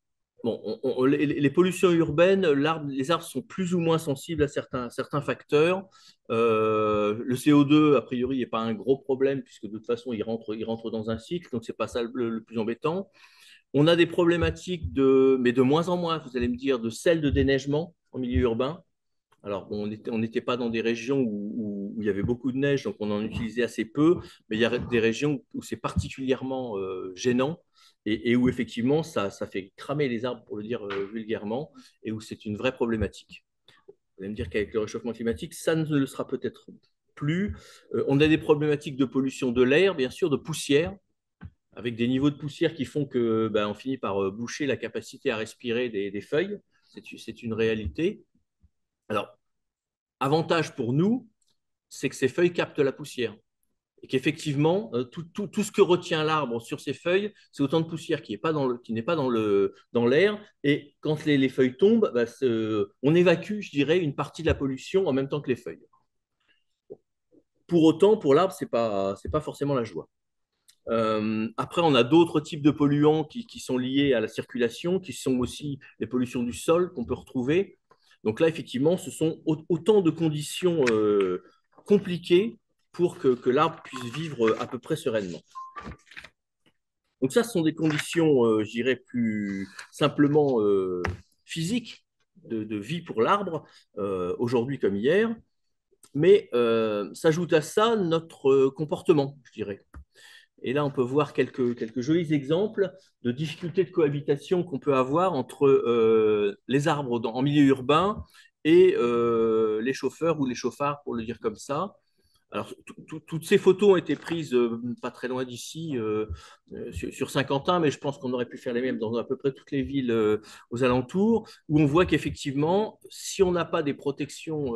bon, les pollutions urbaines, les arbres sont plus ou moins sensibles à certains facteurs. Le CO2, a priori, n'est pas un gros problème puisque de toute façon, il rentre dans un cycle, donc ce n'est pas ça le plus embêtant. On a des problématiques mais de moins en moins, vous allez me dire, de sel de déneigement en milieu urbain. Alors, bon, on n'était pas dans des régions où il y avait beaucoup de neige, donc on en utilisait assez peu, mais il y a des régions où c'est particulièrement gênant et où effectivement ça fait cramer les arbres, pour le dire vulgairement, et où c'est une vraie problématique. Vous allez me dire qu'avec le réchauffement climatique, ça ne le sera peut-être plus. On a des problématiques de pollution de l'air, bien sûr, de poussière, avec des niveaux de poussière qui font que on finit par boucher la capacité à respirer des feuilles. C'est une réalité. Alors, avantage pour nous, c'est que ces feuilles captent la poussière. et qu'effectivement, tout ce que retient l'arbre sur ses feuilles, c'est autant de poussière qui n'est pas dans l'air. Et quand les feuilles tombent, bah, on évacue, je dirais, une partie de la pollution en même temps que les feuilles. Pour autant, pour l'arbre, ce n'est pas forcément la joie. Après, on a d'autres types de polluants qui sont liés à la circulation, qui sont aussi les pollutions du sol qu'on peut retrouver. Donc là, effectivement, ce sont autant de conditions compliquées pour que l'arbre puisse vivre à peu près sereinement. Donc ça, ce sont des conditions, je dirais, plus simplement physiques de vie pour l'arbre, aujourd'hui comme hier. Mais s'ajoute à ça notre comportement, je dirais. Et là, on peut voir quelques jolis exemples de difficultés de cohabitation qu'on peut avoir entre les arbres en milieu urbain et les chauffeurs ou les chauffards, pour le dire comme ça. Alors, toutes ces photos ont été prises pas très loin d'ici, sur Saint-Quentin, mais je pense qu'on aurait pu faire les mêmes dans à peu près toutes les villes aux alentours, où on voit qu'effectivement, si on n'a pas des protections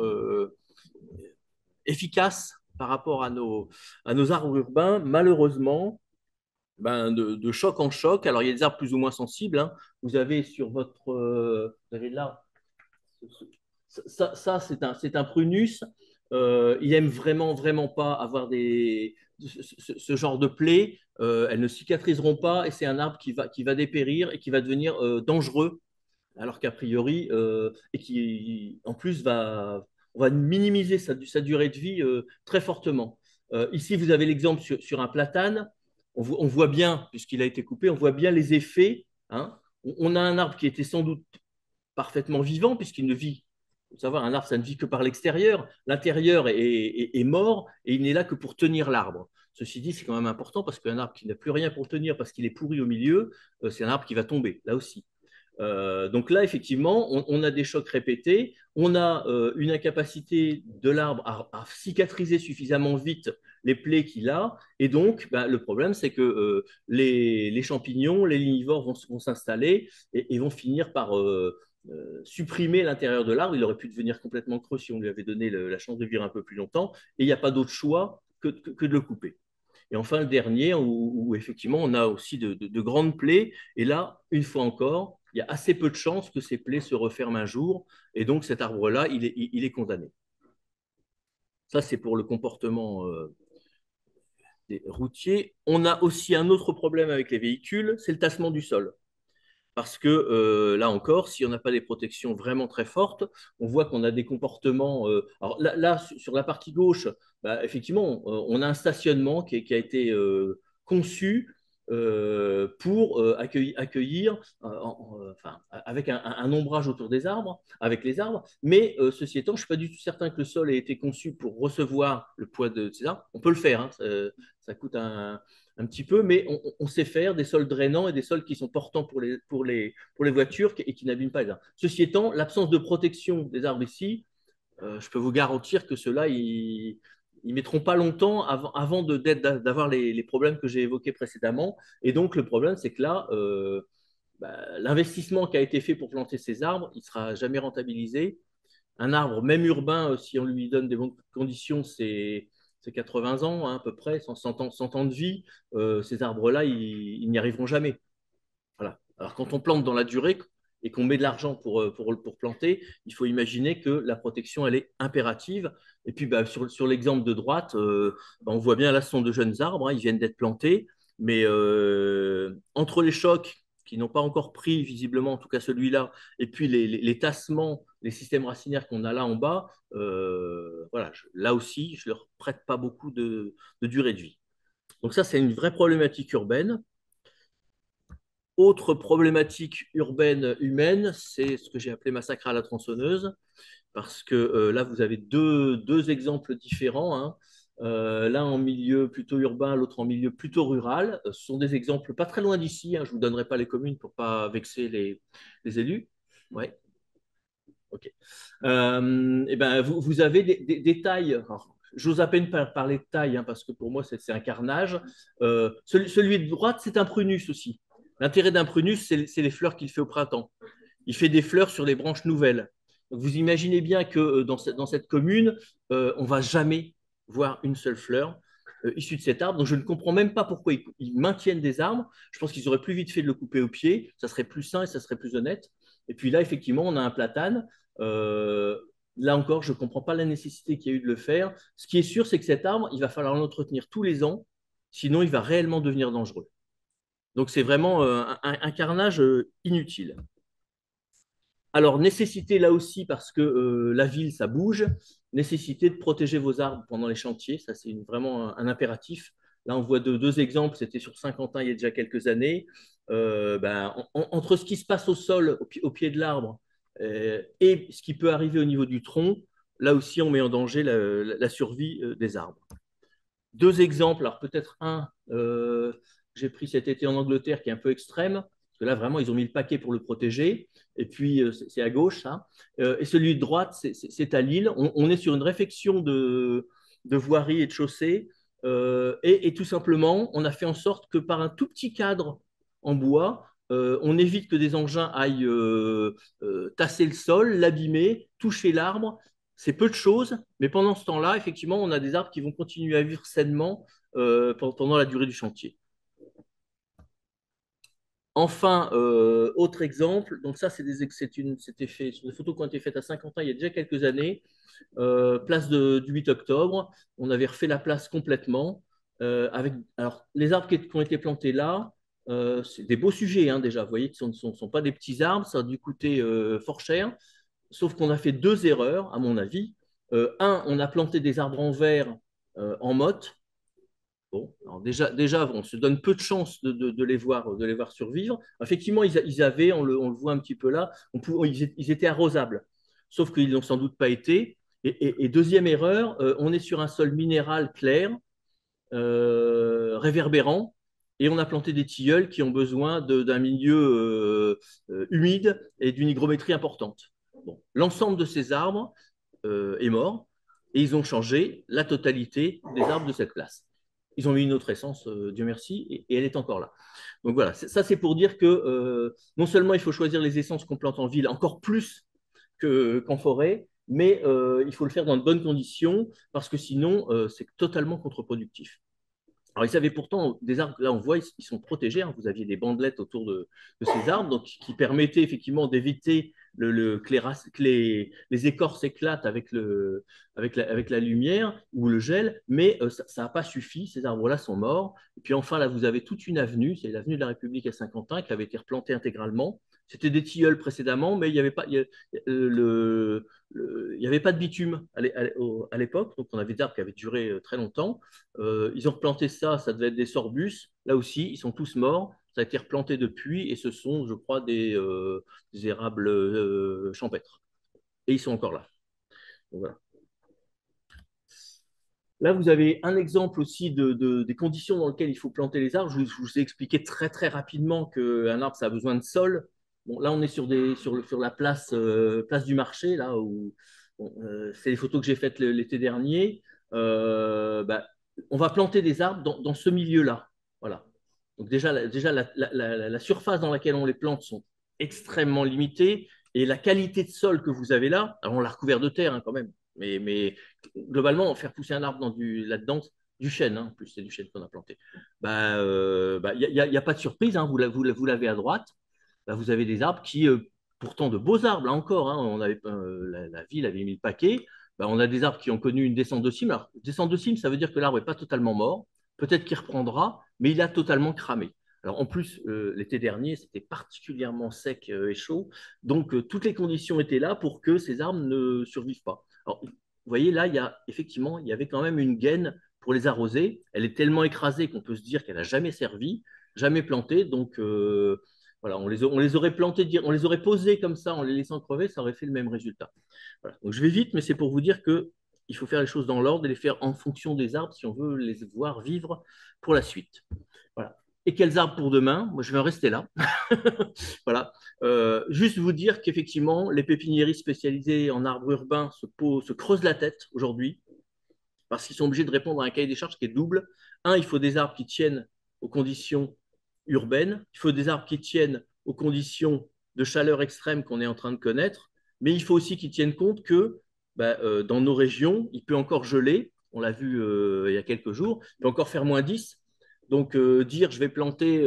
efficaces par rapport à nos arbres urbains, malheureusement, ben, de choc en choc. Alors, il y a des arbres plus ou moins sensibles, hein. Vous avez sur votre... vous avez là... Ça c'est un prunus. Il aime vraiment pas avoir ce genre de plaies. Elles ne cicatriseront pas et c'est un arbre qui va dépérir et qui va devenir dangereux, alors qu'a priori, et qui en plus on va minimiser sa durée de vie très fortement. Ici, vous avez l'exemple sur un platane. On voit bien, puisqu'il a été coupé, on voit bien les effets, hein. On a un arbre qui était sans doute parfaitement vivant, puisqu'il ne vit, il faut savoir, un arbre, ça ne vit que par l'extérieur. L'intérieur est mort et il n'est là que pour tenir l'arbre. Ceci dit, c'est quand même important parce qu'un arbre qui n'a plus rien pour tenir parce qu'il est pourri au milieu, c'est un arbre qui va tomber, là aussi. Donc là, effectivement, on a des chocs répétés, on a une incapacité de l'arbre à cicatriser suffisamment vite les plaies qu'il a, et donc bah, le problème, c'est que les champignons, les lignivores vont s'installer et vont finir par supprimer l'intérieur de l'arbre. Il aurait pu devenir complètement creux si on lui avait donné la chance de vivre un peu plus longtemps, et il n'y a pas d'autre choix que de le couper. Et enfin, le dernier, où effectivement, on a aussi de grandes plaies, et là, une fois encore, il y a assez peu de chances que ces plaies se referment un jour, et donc cet arbre-là, il est condamné. Ça, c'est pour le comportement des routiers. On a aussi un autre problème avec les véhicules, c'est le tassement du sol. Parce que là encore, si on n'a pas des protections vraiment très fortes, on voit qu'on a des comportements. Alors là, sur la partie gauche, bah, effectivement, on a un stationnement qui a été conçu pour accueillir enfin, avec un ombrage autour des arbres, avec les arbres. Mais ceci étant, je ne suis pas du tout certain que le sol ait été conçu pour recevoir le poids de ces arbres. On peut le faire, hein, ça coûte un petit peu, mais on sait faire des sols drainants et des sols qui sont portants pour les voitures et qui n'abîment pas les arbres. Ceci étant, l'absence de protection des arbres ici, je peux vous garantir que ceux-là, ils mettront pas longtemps avant d'avoir les problèmes que j'ai évoqués précédemment. Et donc, le problème, c'est que là, l'investissement qui a été fait pour planter ces arbres, il ne sera jamais rentabilisé. Un arbre, même urbain, si on lui donne des bonnes conditions, c'est 80 ans, hein, à peu près, 100 ans de vie. Ces arbres-là, ils n'y arriveront jamais. Voilà. Alors, quand on plante dans la durée et qu'on met de l'argent pour planter, il faut imaginer que la protection, elle est impérative. Et puis, bah, sur l'exemple de droite, bah, on voit bien là, ce sont de jeunes arbres, hein, ils viennent d'être plantés. Mais entre les chocs qui n'ont pas encore pris, visiblement, en tout cas celui-là, et puis les tassements, les systèmes racinaires qu'on a là en bas, voilà, là aussi, je ne leur prête pas beaucoup de durée de vie. Donc ça, c'est une vraie problématique urbaine. Autre problématique urbaine humaine, c'est ce que j'ai appelé massacre à la tronçonneuse, parce que là, vous avez deux exemples différents, hein. L'un en milieu plutôt urbain, l'autre en milieu plutôt rural. Ce sont des exemples pas très loin d'ici, hein. Je ne vous donnerai pas les communes pour ne pas vexer les élus. Ouais. Ok. Et ben, vous avez des tailles. J'ose à peine parler de taille, hein, parce que pour moi, c'est un carnage. Celui de droite, c'est un prunus aussi. L'intérêt d'un prunus, c'est les fleurs qu'il fait au printemps. Il fait des fleurs sur les branches nouvelles. Donc vous imaginez bien que dans cette commune, on ne va jamais voir une seule fleur. issu de cet arbre. Donc je ne comprends même pas pourquoi ils maintiennent des arbres. Je pense qu'ils auraient plus vite fait de le couper au pied. Ça serait plus sain et ça serait plus honnête. Et puis là, effectivement, on a un platane. Là encore, je ne comprends pas la nécessité qu'il y a eu de le faire. Ce qui est sûr, c'est que cet arbre, il va falloir l'entretenir tous les ans. Sinon, il va réellement devenir dangereux. Donc c'est vraiment un carnage inutile. Alors, nécessité là aussi, parce que la ville, ça bouge, nécessité de protéger vos arbres pendant les chantiers, ça c'est vraiment un impératif. Là, on voit deux exemples, c'était sur Saint-Quentin il y a déjà quelques années. Entre ce qui se passe au sol, au pied de l'arbre, et ce qui peut arriver au niveau du tronc, là aussi, on met en danger la survie des arbres. Deux exemples, alors peut-être un, j'ai pris cet été en Angleterre qui est un peu extrême, parce que là vraiment ils ont mis le paquet pour le protéger, et puis c'est à gauche, ça. Et celui de droite, c'est à Lille. On est sur une réfection de voirie et de chaussée, et tout simplement, on a fait en sorte que par un tout petit cadre en bois, on évite que des engins aillent tasser le sol, l'abîmer, toucher l'arbre. C'est peu de choses, mais pendant ce temps-là, effectivement, on a des arbres qui vont continuer à vivre sainement pendant la durée du chantier. Enfin, autre exemple, donc ça, c'était fait sur des photos qui ont été faites à Saint-Quentin il y a déjà quelques années. Place du 8 octobre, on avait refait la place complètement. Alors, les arbres qui ont été plantés là, c'est des beaux sujets hein, déjà. Vous voyez, ce ne sont pas des petits arbres, ça a dû coûter fort cher. Sauf qu'on a fait deux erreurs, à mon avis. Un, on a planté des arbres en verre en motte. Bon, alors déjà, on se donne peu de chances de les voir survivre. Effectivement, ils avaient, on le voit un petit peu là, ils étaient arrosables, sauf qu'ils n'ont sans doute pas été. Et deuxième erreur, on est sur un sol minéral clair, réverbérant, et on a planté des tilleuls qui ont besoin d'un milieu humide et d'une hygrométrie importante. Bon, l'ensemble de ces arbres est mort, et ils ont changé la totalité des arbres de cette place. Ils ont mis une autre essence, Dieu merci, et elle est encore là. Donc voilà, ça c'est pour dire que non seulement il faut choisir les essences qu'on plante en ville, encore plus qu'en forêt, mais il faut le faire dans de bonnes conditions, parce que sinon c'est totalement contre-productif. Alors, ils avaient pourtant des arbres, là on voit, ils sont protégés, hein. Vous aviez des bandelettes autour de ces arbres, donc, qui permettaient effectivement d'éviter que les écorces éclatent avec la lumière ou le gel, mais ça n'a pas suffi, ces arbres-là sont morts. Et puis enfin, là, vous avez toute une avenue, c'est l'avenue de la République à Saint-Quentin, qui avait été replantée intégralement. C'était des tilleuls précédemment, mais il n'y avait pas, il y avait pas de bitume à l'époque, donc on avait des arbres qui avaient duré très longtemps. Ils ont replanté ça devait être des sorbus. Là aussi, ils sont tous morts. Ça a été replanté depuis et ce sont, je crois, des érables champêtres. Et ils sont encore là. Donc, voilà. Là, vous avez un exemple aussi des conditions dans lesquelles il faut planter les arbres. Je vous ai expliqué très, très rapidement qu'un arbre, ça a besoin de sol. Bon, là, on est sur la place du marché, là, où c'est les photos que j'ai faites l'été dernier. On va planter des arbres dans ce milieu-là. Voilà. Donc déjà la surface dans laquelle on les plante sont extrêmement limitées et la qualité de sol que vous avez là, alors on l'a recouvert de terre hein, quand même, mais globalement, faire pousser un arbre là-dedans, du chêne, hein, en plus c'est du chêne qu'on a planté, il n'y a pas de surprise, hein, vous l'avez à droite, vous avez des arbres qui, pourtant de beaux arbres, là encore, hein, la ville avait mis le paquet, on a des arbres qui ont connu une descente de cime. Alors, descente de cime, ça veut dire que l'arbre n'est pas totalement mort, peut-être qu'il reprendra, mais il a totalement cramé. Alors en plus, l'été dernier, c'était particulièrement sec et chaud, donc toutes les conditions étaient là pour que ces arbres ne survivent pas. Alors, vous voyez, là, il y avait quand même une gaine pour les arroser. Elle est tellement écrasée qu'on peut se dire qu'elle n'a jamais servi, jamais plantée, donc voilà, on les aurait plantés, on les aurait posés comme ça en les laissant crever, ça aurait fait le même résultat. Voilà. Donc je vais vite, mais c'est pour vous dire qu'il faut faire les choses dans l'ordre et les faire en fonction des arbres si on veut les voir vivre pour la suite. Voilà. Et quels arbres pour demain? Moi, je vais en rester là. Voilà. Juste vous dire qu'effectivement, les pépiniéries spécialisées en arbres urbains se creusent la tête aujourd'hui parce qu'ils sont obligés de répondre à un cahier des charges qui est double. Un, il faut des arbres qui tiennent aux conditions urbaines, il faut des arbres qui tiennent aux conditions de chaleur extrême qu'on est en train de connaître, mais il faut aussi qu'ils tiennent compte que dans nos régions, il peut encore geler On l'a vu il y a quelques jours. Il peut encore faire -10. Donc, dire je vais planter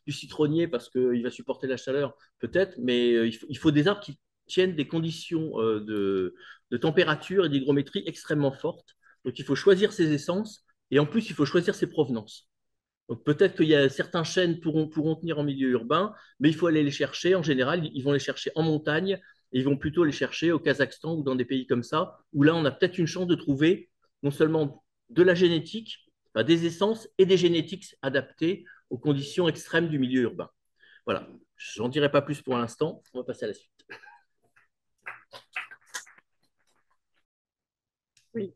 du citronnier parce qu'il va supporter la chaleur, peut-être, mais il faut des arbres qui tiennent des conditions de température et d'hygrométrie extrêmement fortes. Donc, il faut choisir ses essences et en plus, il faut choisir ses provenances. Donc, peut-être qu'il y a certains chênes pourront tenir en milieu urbain, mais il faut aller les chercher. En général, ils vont les chercher en montagne et ils vont plutôt les chercher au Kazakhstan ou dans des pays comme ça, où là, on a peut-être une chance de trouver non seulement de la génétique, enfin, des essences et des génétiques adaptées aux conditions extrêmes du milieu urbain. Voilà, j'en dirai pas plus pour l'instant. On va passer à la suite. Oui.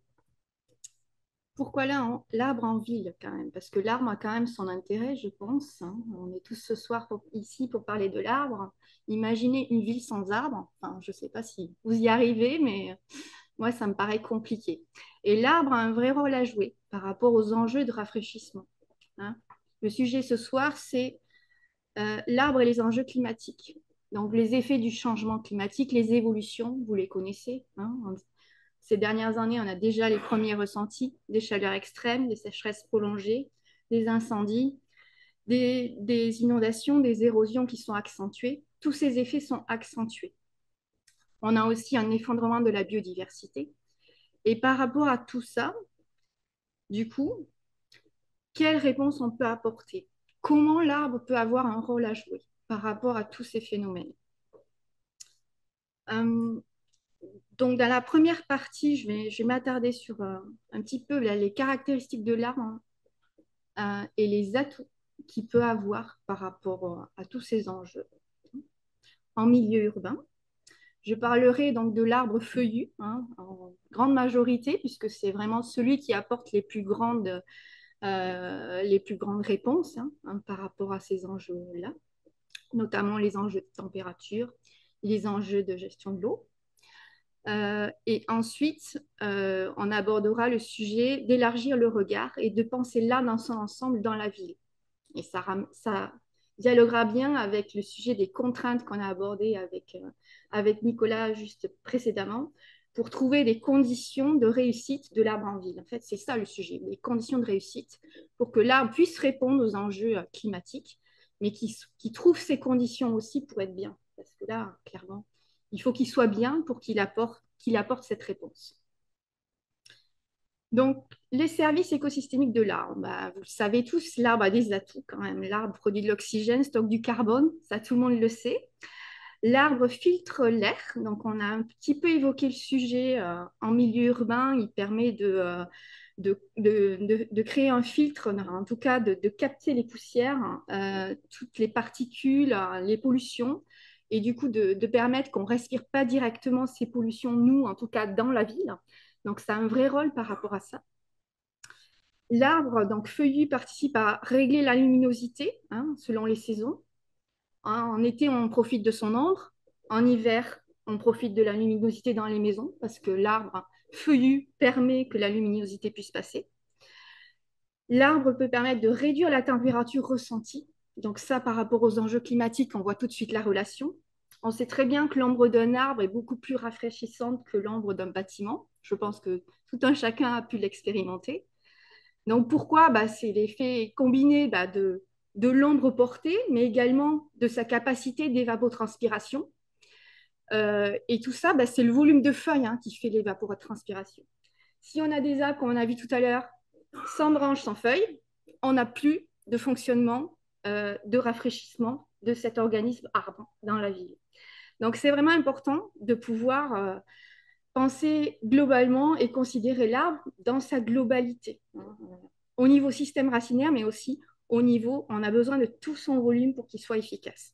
Pourquoi l'arbre en ville quand même? Parce que l'arbre a quand même son intérêt, je pense, hein. On est tous ce soir ici pour parler de l'arbre. Imaginez une ville sans arbres. Enfin, je ne sais pas si vous y arrivez, mais moi, ça me paraît compliqué. Et l'arbre a un vrai rôle à jouer par rapport aux enjeux de rafraîchissement, hein. Le sujet ce soir, c'est l'arbre et les enjeux climatiques. Donc, les effets du changement climatique, les évolutions, vous les connaissez, hein. Ces dernières années, on a déjà les premiers ressentis, des chaleurs extrêmes, des sécheresses prolongées, des incendies, des inondations, des érosions qui sont accentuées. Tous ces effets sont accentués. On a aussi un effondrement de la biodiversité. Et par rapport à tout ça, du coup, quelle réponse on peut apporter? Comment l'arbre peut avoir un rôle à jouer par rapport à tous ces phénomènes? Donc, dans la première partie, je vais m'attarder sur un petit peu les caractéristiques de l'arbre, hein, et les atouts qu'il peut avoir par rapport à tous ces enjeux. En milieu urbain, je parlerai donc de l'arbre feuillu, hein, en grande majorité, puisque c'est vraiment celui qui apporte les plus grandes réponses, hein, par rapport à ces enjeux-là, notamment les enjeux de température, les enjeux de gestion de l'eau. Et ensuite, on abordera le sujet d'élargir le regard et de penser l'arbre dans son ensemble dans la ville. Et ça dialoguera bien avec le sujet des contraintes qu'on a abordées avec Nicolas juste précédemment, pour trouver des conditions de réussite de l'arbre en ville. En fait, c'est ça le sujet, les conditions de réussite pour que l'arbre puisse répondre aux enjeux climatiques, mais qui trouve ces conditions aussi pour être bien. Parce que là, clairement, il faut qu'il soit bien pour qu'il apporte cette réponse. Donc, les services écosystémiques de l'arbre, bah, vous le savez tous, l'arbre a des atouts quand même. L'arbre produit de l'oxygène, stocke du carbone, ça tout le monde le sait. L'arbre filtre l'air, donc on a un petit peu évoqué le sujet en milieu urbain. Il permet de créer un filtre, en tout cas de capter les poussières, toutes les particules, les pollutions, et du coup de permettre qu'on ne respire pas directement ces pollutions, nous, en tout cas dans la ville. Donc, ça a un vrai rôle par rapport à ça. L'arbre, donc feuillu, participe à régler la luminosité, hein, selon les saisons. Hein, en été, on profite de son ombre. En hiver, on profite de la luminosité dans les maisons parce que l'arbre feuillu permet que la luminosité puisse passer. L'arbre peut permettre de réduire la température ressentie. Donc ça, par rapport aux enjeux climatiques, on voit tout de suite la relation. On sait très bien que l'ombre d'un arbre est beaucoup plus rafraîchissante que l'ombre d'un bâtiment. Je pense que tout un chacun a pu l'expérimenter. Donc pourquoi? C'est l'effet combiné de l'ombre portée, mais également de sa capacité d'évapotranspiration. Et tout ça, c'est le volume de feuilles, hein, qui fait l'évapotranspiration. Si on a des arbres, comme on a vu tout à l'heure, sans branches, sans feuilles, on n'a plus de fonctionnement, de rafraîchissement de cet organisme arbre dans la ville. Donc, c'est vraiment important de pouvoir penser globalement et considérer l'arbre dans sa globalité, hein, au niveau système racinaire, mais aussi au niveau, on a besoin de tout son volume pour qu'il soit efficace.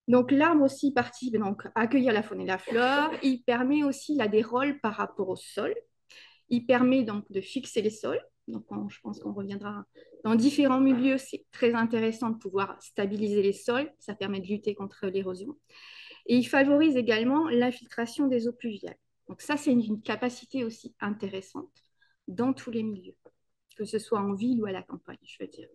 Donc, l'arbre aussi participe donc, à accueillir la faune et la flore. Il permet aussi des rôles par rapport au sol. Il permet donc de fixer les sols. Donc, je pense qu'on reviendra dans différents milieux. C'est très intéressant de pouvoir stabiliser les sols. Ça permet de lutter contre l'érosion. Et il favorise également l'infiltration des eaux pluviales. Donc, ça, c'est une capacité aussi intéressante dans tous les milieux, que ce soit en ville ou à la campagne, je veux dire.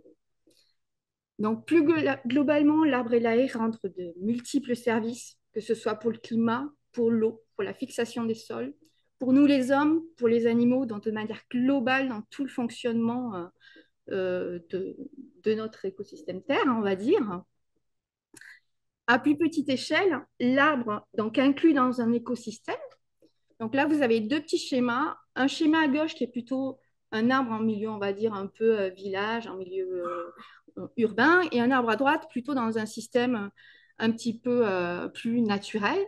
Donc, plus globalement, l'arbre et l'air rendent de multiples services, que ce soit pour le climat, pour l'eau, pour la fixation des sols, pour nous les hommes, pour les animaux, de manière globale dans tout le fonctionnement de notre écosystème Terre, on va dire. À plus petite échelle, l'arbre, donc inclus dans un écosystème. Donc là, vous avez deux petits schémas. Un schéma à gauche qui est plutôt un arbre en milieu, on va dire, un peu village, en milieu urbain, et un arbre à droite plutôt dans un système un petit peu plus naturel.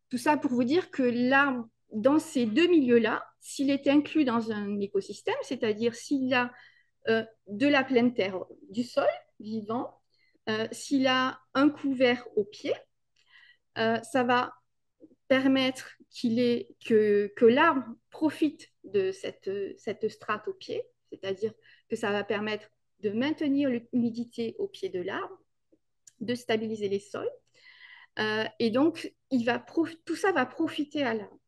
Tout ça pour vous dire que l'arbre, dans ces deux milieux-là, s'il est inclus dans un écosystème, c'est-à-dire s'il a de la pleine terre, du sol vivant, s'il a un couvert au pied, ça va permettre que l'arbre profite de cette strate au pied, c'est-à-dire que ça va permettre de maintenir l'humidité au pied de l'arbre, de stabiliser les sols, et donc tout ça va profiter à l'arbre.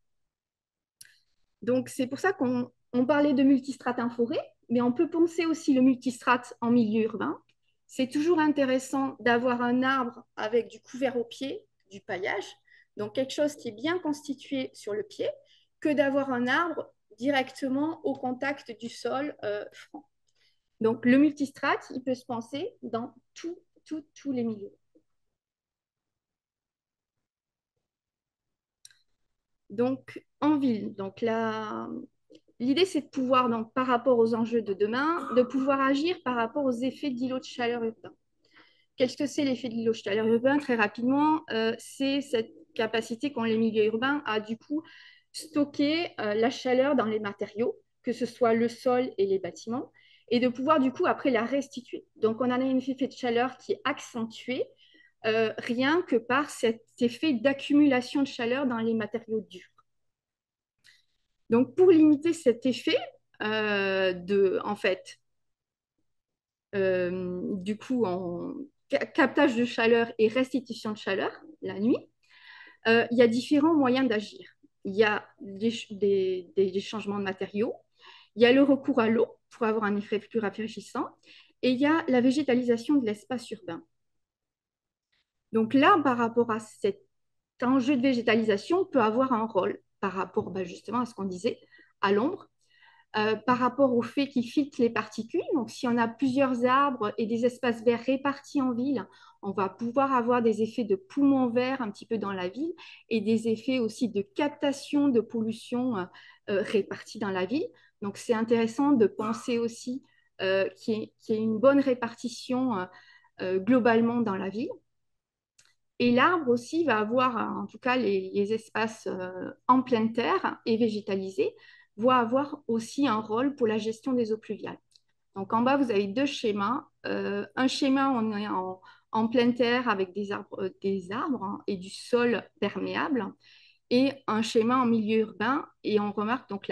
Donc c'est pour ça qu'on parlait de multistrate en forêt, mais on peut penser aussi le multistrate en milieu urbain. C'est toujours intéressant d'avoir un arbre avec du couvert au pied, du paillage, donc quelque chose qui est bien constitué sur le pied, que d'avoir un arbre directement au contact du sol franc. Donc le multistrate, il peut se penser dans tous les milieux. Donc en ville, donc là, l'idée, c'est de pouvoir, donc, par rapport aux enjeux de demain, de pouvoir agir par rapport aux effets d'îlots de chaleur urbains. Qu'est-ce que c'est l'effet de l'îlot de chaleur urbain? Très rapidement, c'est cette capacité qu'ont les milieux urbains à du coup stocker la chaleur dans les matériaux, que ce soit le sol et les bâtiments, et de pouvoir du coup après la restituer. Donc on a un effet de chaleur qui est accentué rien que par cet effet d'accumulation de chaleur dans les matériaux durs. Donc pour limiter cet effet en fait, du coup en captage de chaleur et restitution de chaleur la nuit, il y a différents moyens d'agir. Il y a des changements de matériaux, il y a le recours à l'eau pour avoir un effet plus rafraîchissant, et il y a la végétalisation de l'espace urbain. Donc là, par rapport à cet enjeu de végétalisation, peut avoir un rôle par rapport justement à ce qu'on disait, à l'ombre, par rapport au fait qu'il filtre les particules. Donc, si on a plusieurs arbres et des espaces verts répartis en ville, on va pouvoir avoir des effets de poumons verts un petit peu dans la ville et des effets aussi de captation de pollution répartis dans la ville. Donc, c'est intéressant de penser aussi qu'il y ait une bonne répartition globalement dans la ville. Et l'arbre aussi va avoir, en tout cas les espaces en pleine terre et végétalisés, vont avoir aussi un rôle pour la gestion des eaux pluviales. Donc en bas, vous avez deux schémas. Un schéma, on est en pleine terre avec des arbres hein, et du sol perméable, et un schéma en milieu urbain. Et on remarque donc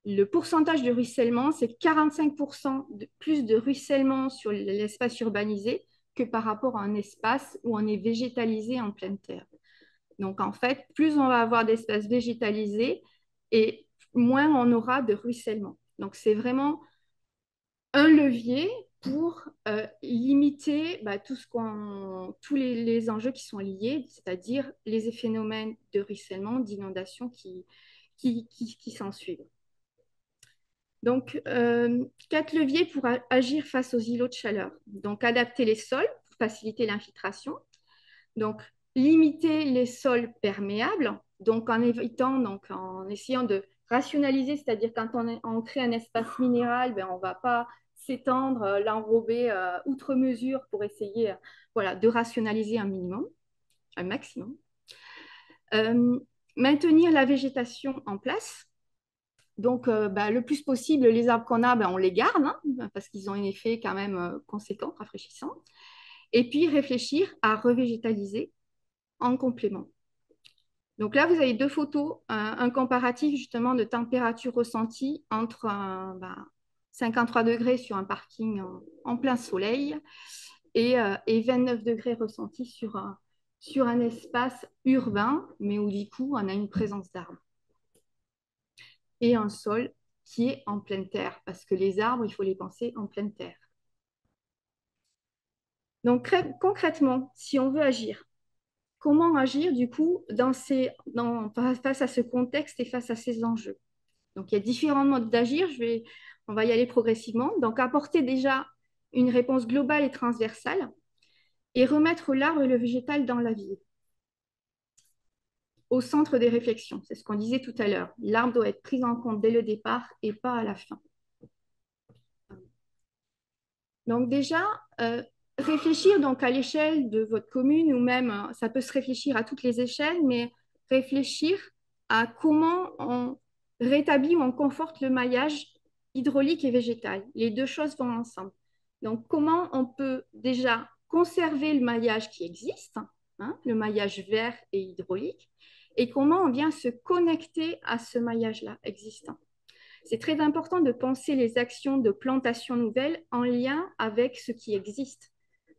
le pourcentage de ruissellement, c'est 45% plus de ruissellement sur l'espace urbanisé que par rapport à un espace où on est végétalisé en pleine terre. Donc, en fait, plus on va avoir d'espaces végétalisés et moins on aura de ruissellement. Donc, c'est vraiment un levier pour limiter tous les enjeux qui sont liés, c'est-à-dire les phénomènes de ruissellement, d'inondation qui s'en suivent. Donc, 4 leviers pour agir face aux îlots de chaleur. Donc, adapter les sols pour faciliter l'infiltration. Donc, limiter les sols perméables. Donc, en essayant de rationaliser, c'est-à-dire quand on crée un espace minéral, on ne va pas s'étendre, l'enrober outre mesure pour essayer de rationaliser un maximum. Maintenir la végétation en place. Donc, le plus possible, les arbres qu'on a, on les garde, hein, parce qu'ils ont un effet quand même conséquent, rafraîchissant. Et puis, réfléchir à revégétaliser en complément. Donc là, vous avez deux photos, un comparatif justement de température ressentie entre 53 degrés sur un parking en plein soleil et 29 degrés ressentis sur un espace urbain, mais où du coup, on a une présence d'arbres. Et un sol qui est en pleine terre, parce que les arbres, il faut les penser en pleine terre. Donc concrètement, si on veut agir, comment agir du coup face à ce contexte et face à ces enjeux. Donc, il y a différents modes d'agir. On va y aller progressivement. Donc, apporter déjà une réponse globale et transversale et remettre l'arbre et le végétal dans la ville, au centre des réflexions. C'est ce qu'on disait tout à l'heure. L'arbre doit être pris en compte dès le départ et pas à la fin. Donc déjà, réfléchir donc à l'échelle de votre commune ou même, ça peut se réfléchir à toutes les échelles, mais réfléchir à comment on rétablit ou on conforte le maillage hydraulique et végétal. Les deux choses vont ensemble. Donc, comment on peut déjà conserver le maillage qui existe, hein, le maillage vert et hydraulique, et comment on vient se connecter à ce maillage-là existant. C'est très important de penser les actions de plantation nouvelle en lien avec ce qui existe.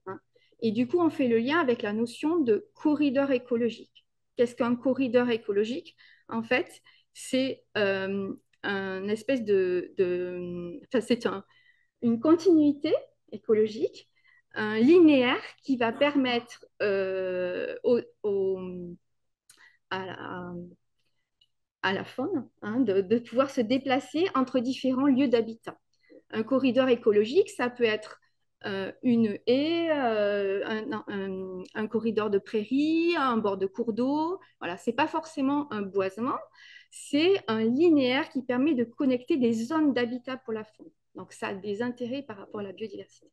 Hein. Et du coup, on fait le lien avec la notion de corridor écologique. Qu'est-ce qu'un corridor écologique? En fait, c'est un espèce enfin, c'est une continuité écologique, un linéaire qui va permettre à la faune hein, de pouvoir se déplacer entre différents lieux d'habitat. Un corridor écologique, ça peut être une haie, un corridor de prairie, un bord de cours d'eau. Voilà, ce n'est pas forcément un boisement, c'est un linéaire qui permet de connecter des zones d'habitat pour la faune. Donc, ça a des intérêts par rapport à la biodiversité.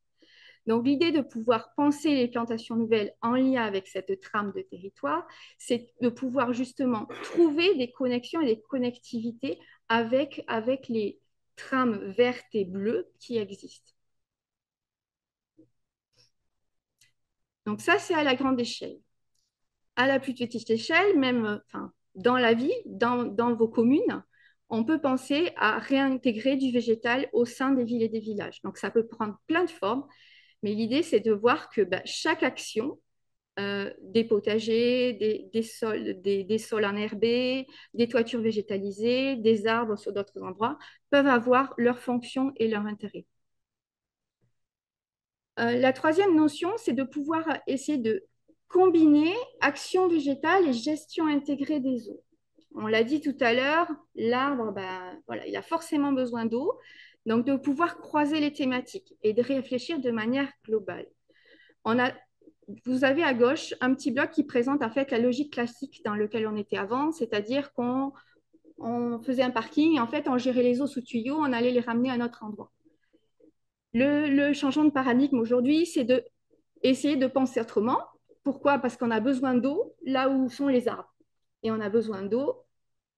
Donc, l'idée de pouvoir penser les plantations nouvelles en lien avec cette trame de territoire, c'est de pouvoir justement trouver des connexions et des connectivités avec les trames vertes et bleues qui existent. Donc ça, c'est à la grande échelle. À la plus petite échelle, même dans la ville, dans vos communes, on peut penser à réintégrer du végétal au sein des villes et des villages. Donc ça peut prendre plein de formes, mais l'idée, c'est de voir que chaque action, des potagers, des sols enherbés, des toitures végétalisées, des arbres sur d'autres endroits, peuvent avoir leur fonction et leur intérêt. La troisième notion, c'est de pouvoir essayer de combiner action végétale et gestion intégrée des eaux. On l'a dit tout à l'heure, l'arbre, voilà, il a forcément besoin d'eau, donc de pouvoir croiser les thématiques et de réfléchir de manière globale. Vous avez à gauche un petit bloc qui présente en fait la logique classique dans laquelle on était avant, c'est-à-dire qu'on faisait un parking et en fait on gérait les eaux sous tuyau, on allait les ramener à un autre endroit. Le changement de paradigme aujourd'hui, c'est d'essayer de penser autrement. Pourquoi? Parce qu'on a besoin d'eau là où sont les arbres. Et on a besoin d'eau,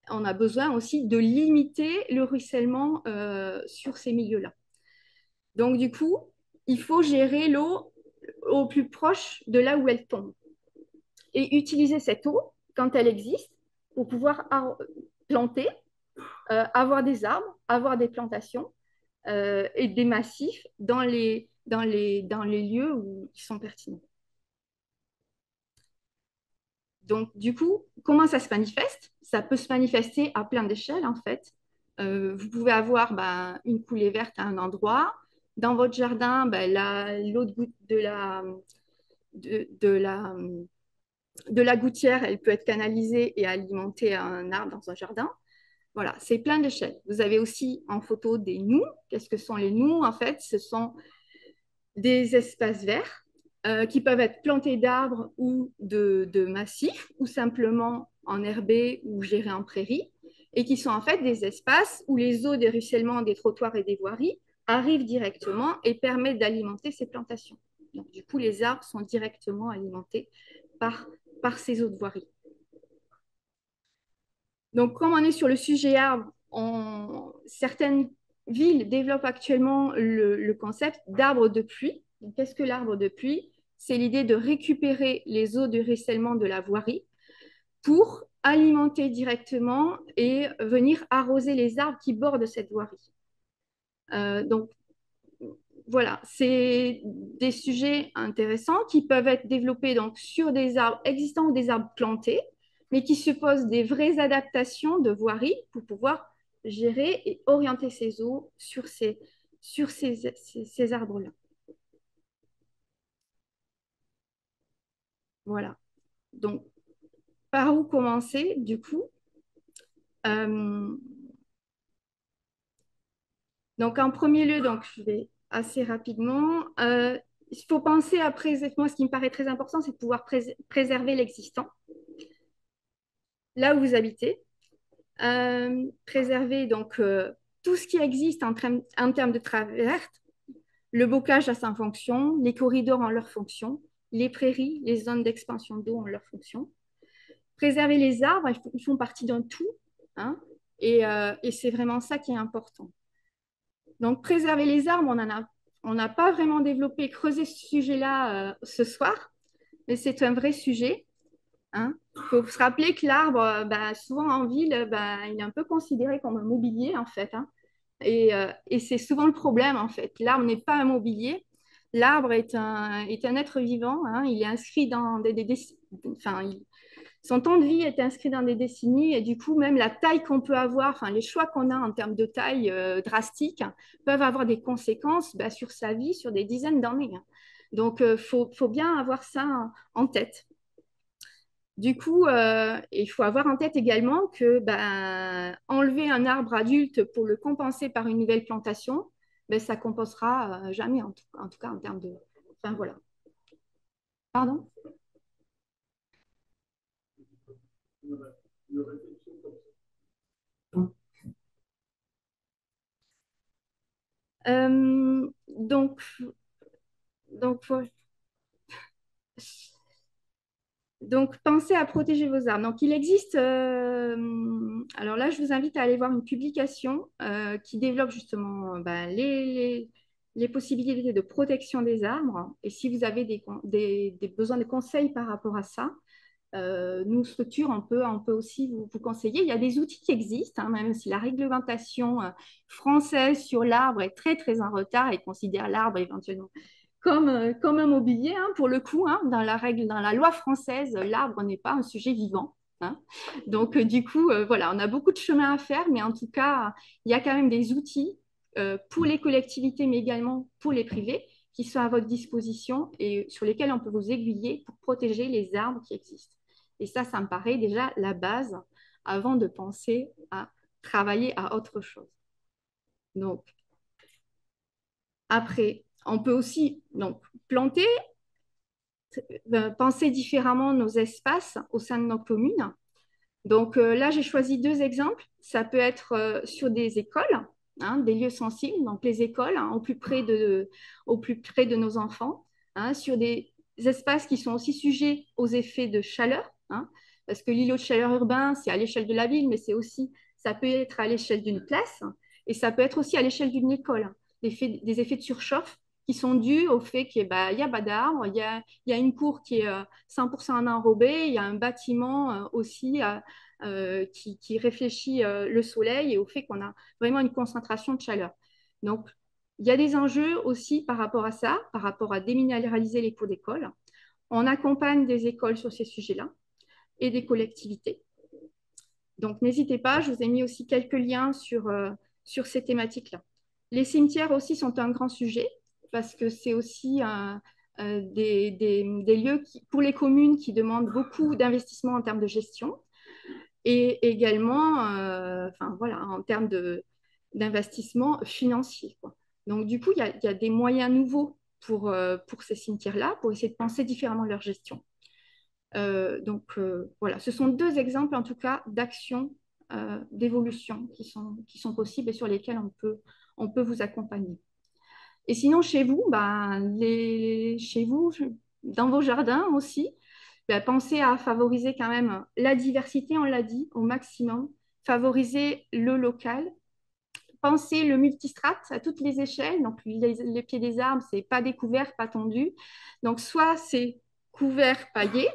on a besoin aussi de limiter le ruissellement sur ces milieux-là. Donc du coup, il faut gérer l'eau au plus proche de là où elle tombe. Et utiliser cette eau, quand elle existe, pour pouvoir planter, avoir des arbres, avoir des plantations, et des massifs dans les lieux où ils sont pertinents. Donc, du coup, comment ça se manifeste? Ça peut se manifester à plein d'échelles, en fait. Vous pouvez avoir une coulée verte à un endroit. Dans votre jardin, l'eau de la gouttière, elle peut être canalisée et alimenter un arbre dans un jardin. Voilà, c'est plein d'échelles. Vous avez aussi en photo des nous. Qu'est-ce que sont les nous? En fait, ce sont des espaces verts qui peuvent être plantés d'arbres ou de massifs, ou simplement enherbés ou gérés en prairie, et qui sont en fait des espaces où les eaux des ruissellements des trottoirs et des voiries arrivent directement et permettent d'alimenter ces plantations. Donc, du coup, les arbres sont directement alimentés par ces eaux de voirie. Donc, comme on est sur le sujet arbre, certaines villes développent actuellement le concept d'arbre de pluie. Qu'est-ce que l'arbre de pluie? C'est l'idée de récupérer les eaux de ruissellement de la voirie pour alimenter directement et venir arroser les arbres qui bordent cette voirie. Donc, voilà, c'est des sujets intéressants qui peuvent être développés donc, sur des arbres existants ou des arbres plantés, mais qui supposent des vraies adaptations de voirie pour pouvoir gérer et orienter ces eaux sur ces arbres-là. Voilà. Donc, par où commencer, du coup? Donc, en premier lieu, donc, je vais assez rapidement. Il faut penser à préserver. Moi, ce qui me paraît très important, c'est de pouvoir préserver l'existant là où vous habitez. Préserver donc tout ce qui existe en termes de travers, le bocage a sa fonction, les corridors ont leur fonction, les prairies, les zones d'expansion d'eau ont leur fonction. Préserver les arbres, ils font partie d'un tout, hein, et c'est vraiment ça qui est important. Donc, préserver les arbres, on n'a pas vraiment développé, creusé ce sujet-là ce soir, mais c'est un vrai sujet. Hein. Il faut se rappeler que l'arbre, souvent en ville, il est un peu considéré comme un mobilier, en fait. Hein. Et c'est souvent le problème, en fait. L'arbre n'est pas un mobilier. L'arbre est un être vivant. Hein. Il est inscrit dans son temps de vie est inscrit dans des décennies. Et du coup, même la taille qu'on peut avoir, enfin, les choix qu'on a en termes de taille drastiques peuvent avoir des conséquences sur sa vie sur des dizaines d'années. Hein. Donc, faut bien avoir ça en tête. Du coup, il faut avoir en tête également que enlever un arbre adulte pour le compenser par une nouvelle plantation, ça ne compensera jamais, en tout cas en termes de... Enfin, voilà. Pardon? Donc, voilà. Donc, pensez à protéger vos arbres. Donc, il existe, alors là, je vous invite à aller voir une publication qui développe justement les possibilités de protection des arbres. Et si vous avez des besoins de conseils par rapport à ça, nous, structure, on peut aussi vous conseiller. Il y a des outils qui existent, hein, même si la réglementation française sur l'arbre est très, très en retard et considère l'arbre éventuellement comme un mobilier, hein, pour le coup, hein, dans la loi française, l'arbre n'est pas un sujet vivant. Hein. Donc, du coup, voilà, on a beaucoup de chemin à faire, mais en tout cas, il y a quand même des outils pour les collectivités, mais également pour les privés, qui sont à votre disposition et sur lesquels on peut vous aiguiller pour protéger les arbres qui existent. Et ça me paraît déjà la base avant de penser à travailler à autre chose. Donc, après, on peut aussi donc, planter, penser différemment nos espaces au sein de nos communes. Donc là, j'ai choisi deux exemples. Ça peut être sur des écoles, hein, des lieux sensibles, donc les écoles, hein, au plus près de nos enfants, hein, sur des espaces qui sont aussi sujets aux effets de chaleur, hein, parce que l'îlot de chaleur urbain, c'est à l'échelle de la ville, mais ça peut être à l'échelle d'une classe, et ça peut être aussi à l'échelle d'une école, des effets de surchauffe qui sont dus au fait qu'il y a pas d'arbres, il y a une cour qui est 100% enrobée, il y a un bâtiment aussi qui réfléchit le soleil et au fait qu'on a vraiment une concentration de chaleur. Donc, il y a des enjeux aussi par rapport à ça, par rapport à déminéraliser les cours d'école. On accompagne des écoles sur ces sujets-là et des collectivités. Donc, n'hésitez pas, je vous ai mis aussi quelques liens sur ces thématiques-là. Les cimetières aussi sont un grand sujet parce que c'est aussi des lieux pour les communes qui demandent beaucoup d'investissement en termes de gestion et également en termes d'investissement financier. Quoi. Donc, du coup, il y a des moyens nouveaux pour ces cimetières-là, pour essayer de penser différemment leur gestion. Voilà, ce sont deux exemples en tout cas d'actions d'évolution qui sont possibles et sur lesquelles on peut vous accompagner. Et sinon, chez vous, dans vos jardins aussi, pensez à favoriser quand même la diversité, on l'a dit, au maximum, favoriser le local, pensez le multistrate à toutes les échelles, donc les pieds des arbres, c'est pas découvert, pas tendu, donc soit c'est couvert, paillé,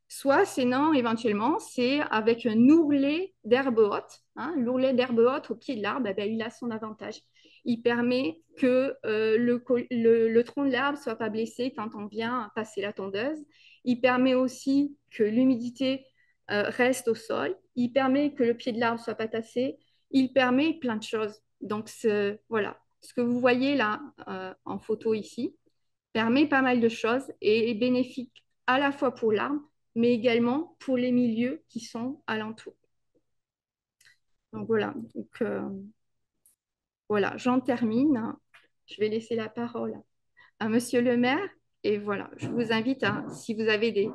soit sinon, éventuellement, c'est avec un ourlet d'herbe haute. Hein. L'ourlet d'herbe haute au pied de l'arbre, il a son avantage. Il permet que le tronc de l'arbre ne soit pas blessé quand on vient passer la tondeuse. Il permet aussi que l'humidité reste au sol. Il permet que le pied de l'arbre ne soit pas tassé. Il permet plein de choses. Donc, voilà, ce que vous voyez là en photo ici permet pas mal de choses et est bénéfique à la fois pour l'arbre, mais également pour les milieux qui sont alentours. Donc voilà, voilà, j'en termine. Je vais laisser la parole à Monsieur le maire. Et voilà, je vous invite à, si vous avez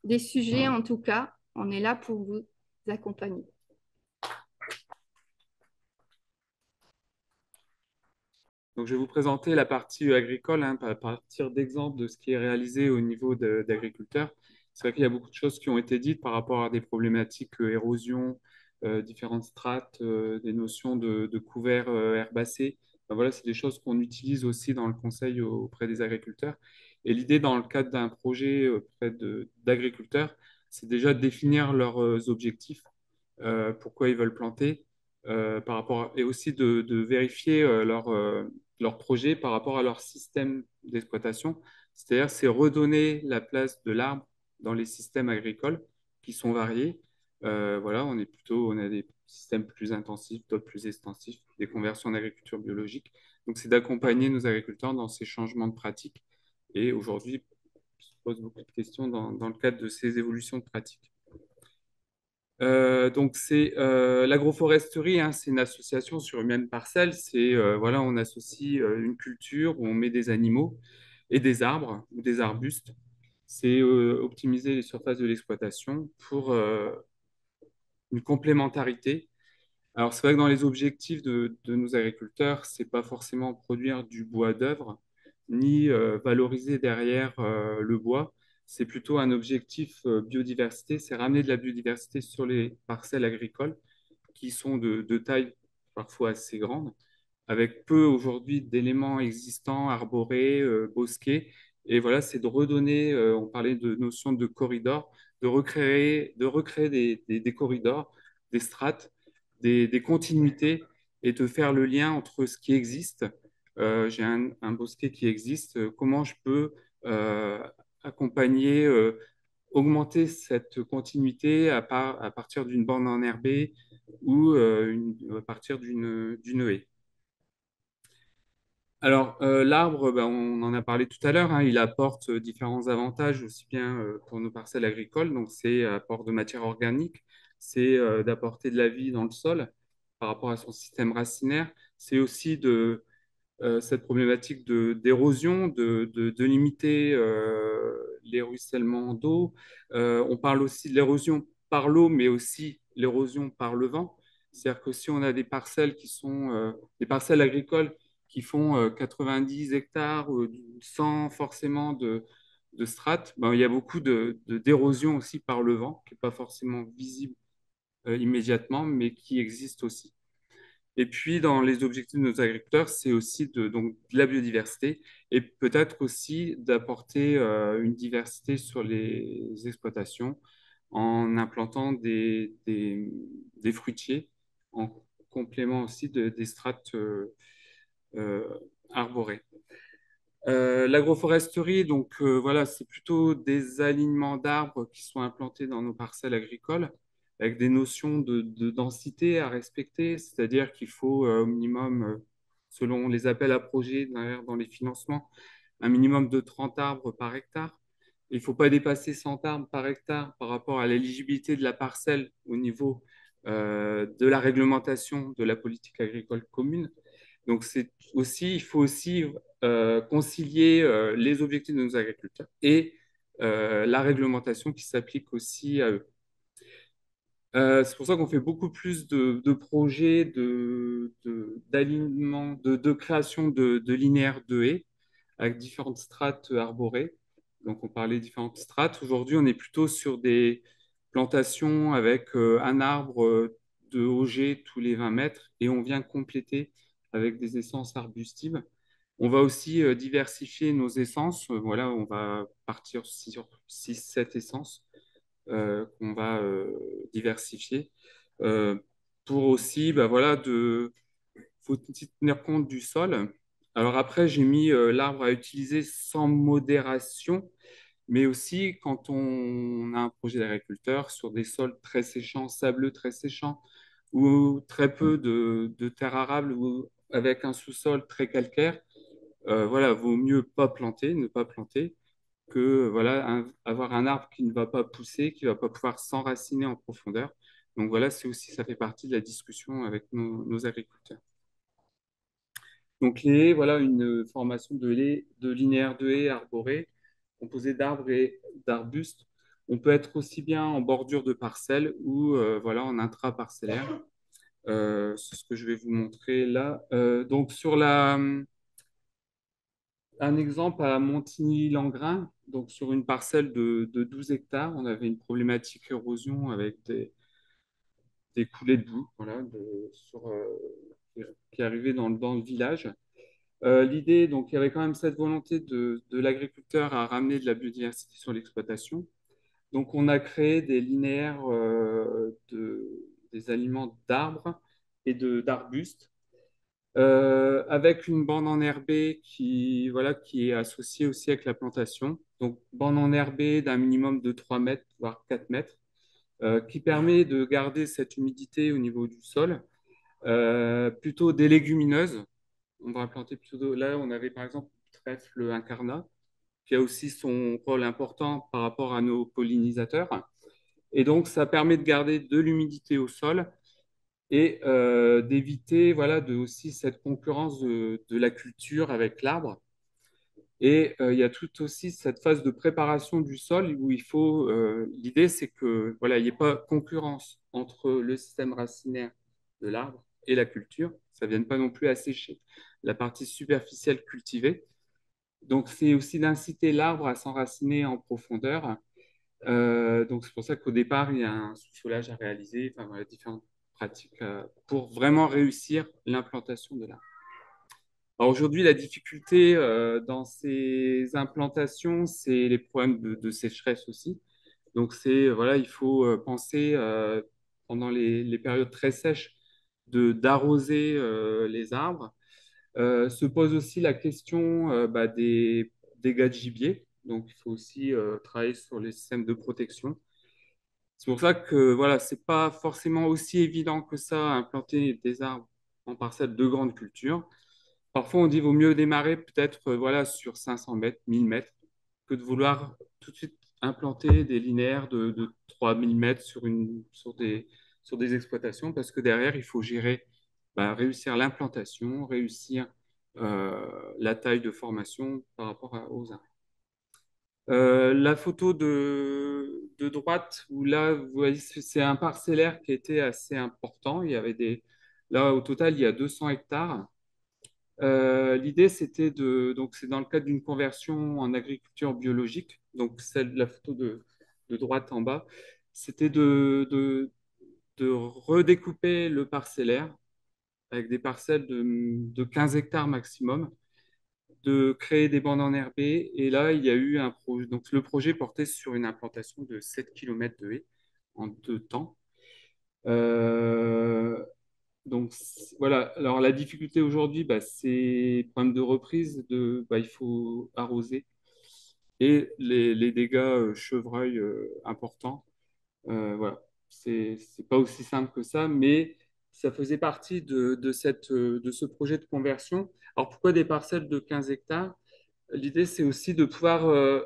des sujets, en tout cas, on est là pour vous accompagner. Donc, je vais vous présenter la partie agricole, hein, à partir d'exemples de ce qui est réalisé au niveau d'agriculteurs. C'est vrai qu'il y a beaucoup de choses qui ont été dites par rapport à des problématiques érosion, différentes strates, des notions de couverts herbacés. Ben voilà, c'est des choses qu'on utilise aussi dans le conseil auprès des agriculteurs. Et l'idée, dans le cadre d'un projet auprès d'agriculteurs, c'est déjà de définir leurs objectifs, pourquoi ils veulent planter, par rapport et aussi de vérifier leur projet par rapport à leur système d'exploitation. C'est-à-dire, c'est redonner la place de l'arbre dans les systèmes agricoles qui sont variés. Voilà, on a des systèmes plus intensifs, d'autres plus extensifs, des conversions en agriculture biologique. Donc, c'est d'accompagner nos agriculteurs dans ces changements de pratiques. Et aujourd'hui, on se pose beaucoup de questions dans le cadre de ces évolutions de pratiques. Donc c'est l'agroforesterie, hein, c'est une association sur une même parcelle. C'est voilà, on associe une culture où on met des animaux et des arbres ou des arbustes. C'est optimiser les surfaces de l'exploitation pour une complémentarité. Alors c'est vrai que dans les objectifs de nos agriculteurs, c'est pas forcément produire du bois d'œuvre ni valoriser derrière le bois. C'est plutôt un objectif biodiversité, c'est ramener de la biodiversité sur les parcelles agricoles qui sont de taille parfois assez grande, avec peu aujourd'hui d'éléments existants, arborés, bosquets. Et voilà, c'est de redonner, on parlait de notion de corridor, de recréer des corridors, des strates, des continuités et de faire le lien entre ce qui existe. J'ai un bosquet qui existe, comment je peux accompagner, augmenter cette continuité à partir d'une bande enherbée ou à partir d'une haie. Alors, l'arbre, ben, on en a parlé tout à l'heure, hein, il apporte différents avantages, aussi bien pour nos parcelles agricoles, donc c'est apport de matière organique, c'est d'apporter de la vie dans le sol par rapport à son système racinaire, c'est aussi cette problématique d'érosion, de limiter les ruissellements d'eau. On parle aussi de l'érosion par l'eau, mais aussi l'érosion par le vent. C'est-à-dire que si on a des parcelles qui sont des parcelles agricoles qui font 90 hectares sans forcément de strates, ben, il y a beaucoup d'érosion aussi par le vent, qui n'est pas forcément visible immédiatement, mais qui existe aussi. Et puis, dans les objectifs de nos agriculteurs, c'est aussi donc, de la biodiversité et peut-être aussi d'apporter une diversité sur les exploitations en implantant des fruitiers, en complément aussi des strates euh, arborées. L'agroforesterie, donc voilà, c'est plutôt des alignements d'arbres qui sont implantés dans nos parcelles agricoles avec des notions de densité à respecter, c'est-à-dire qu'il faut au minimum, selon les appels à projets dans les financements, un minimum de 30 arbres par hectare. Il ne faut pas dépasser 100 arbres par hectare par rapport à l'éligibilité de la parcelle au niveau de la réglementation de la politique agricole commune. Donc, il faut aussi concilier les objectifs de nos agriculteurs et la réglementation qui s'applique aussi à eux. C'est pour ça qu'on fait beaucoup plus de projets d'alignement, de création de linéaires de haies avec différentes strates arborées. Donc, on parlait de différentes strates. Aujourd'hui, on est plutôt sur des plantations avec un arbre de auger tous les 20 mètres et on vient compléter avec des essences arbustives. On va aussi diversifier nos essences. Voilà, on va partir sur 6-7 essences qu'on va diversifier. Pour aussi, bah, voilà, faut tenir compte du sol. Alors après, j'ai mis l'arbre à utiliser sans modération, mais aussi quand on a un projet d'agriculteur sur des sols très séchants, sableux très séchants, ou très peu de terre arable, ou avec un sous-sol très calcaire, voilà, vaut mieux pas planter, ne pas planter. que voilà, avoir un arbre qui ne va pas pousser, qui ne va pas pouvoir s'enraciner en profondeur. Donc voilà, ça fait partie de la discussion avec nos agriculteurs. Donc les haies, voilà une formation de linéaire de haies arborées, composée d'arbres et d'arbustes. On peut être aussi bien en bordure de parcelles ou voilà, en intraparcellaire. C'est ce que je vais vous montrer là. Donc un exemple à Montigny-Langrin, donc sur une parcelle de 12 hectares, on avait une problématique érosion avec des coulées de boue voilà, qui arrivaient dans le village. L'idée, donc, il y avait quand même cette volonté de l'agriculteur à ramener de la biodiversité sur l'exploitation. Donc, on a créé des linéaires des aliments d'arbres et d'arbustes avec une bande enherbée voilà, qui est associée aussi avec la plantation. Donc, bande enherbée d'un minimum de 3 mètres, voire 4 mètres, qui permet de garder cette humidité au niveau du sol, plutôt des légumineuses. On va planter plutôt. Là, on avait par exemple le trèfle incarnat, qui a aussi son rôle important par rapport à nos pollinisateurs. Et donc, ça permet de garder de l'humidité au sol et d'éviter voilà, aussi cette concurrence de la culture avec l'arbre. Et il y a tout aussi cette phase de préparation du sol où il faut. L'idée, c'est que voilà, il n'y ait pas concurrence entre le système racinaire de l'arbre et la culture. Ça ne vienne pas non plus assécher la partie superficielle cultivée. Donc, c'est aussi d'inciter l'arbre à s'enraciner en profondeur. Donc, c'est pour ça qu'au départ, il y a un sous-solage à réaliser, enfin, voilà, différentes pratiques pour vraiment réussir l'implantation de l'arbre. Alors aujourd'hui, la difficulté dans ces implantations, c'est les problèmes de sécheresse aussi. Donc, voilà, il faut penser pendant les périodes très sèches d'arroser les arbres. Se pose aussi la question des dégâts de gibier. Donc, il faut aussi travailler sur les systèmes de protection. C'est pour ça que voilà, c'est pas forcément aussi évident que ça implanter des arbres en parcelles de grande culture. Parfois, on dit vaut mieux démarrer peut-être voilà, sur 500 mètres, 1000 mètres, que de vouloir tout de suite implanter des linéaires de 3000 mètres sur des exploitations, parce que derrière, il faut gérer, réussir l'implantation, réussir la taille de formation par rapport aux arbres. La photo de droite, où là, vous voyez, c'est un parcellaire qui était assez important. Là, au total, il y a 200 hectares. L'idée, donc c'est dans le cadre d'une conversion en agriculture biologique, donc la photo de droite en bas, c'était de redécouper le parcellaire avec des parcelles de 15 hectares maximum, de créer des bandes enherbées. Et là, il y a eu un projet. Donc, le projet portait sur une implantation de 7 km de haies en 2 temps. Donc voilà, alors la difficulté aujourd'hui, c'est problème de reprise, il faut arroser et les dégâts chevreuils importants. Voilà, c'est pas aussi simple que ça, mais ça faisait partie de ce projet de conversion. Alors pourquoi des parcelles de 15 hectares? L'idée, c'est aussi de pouvoir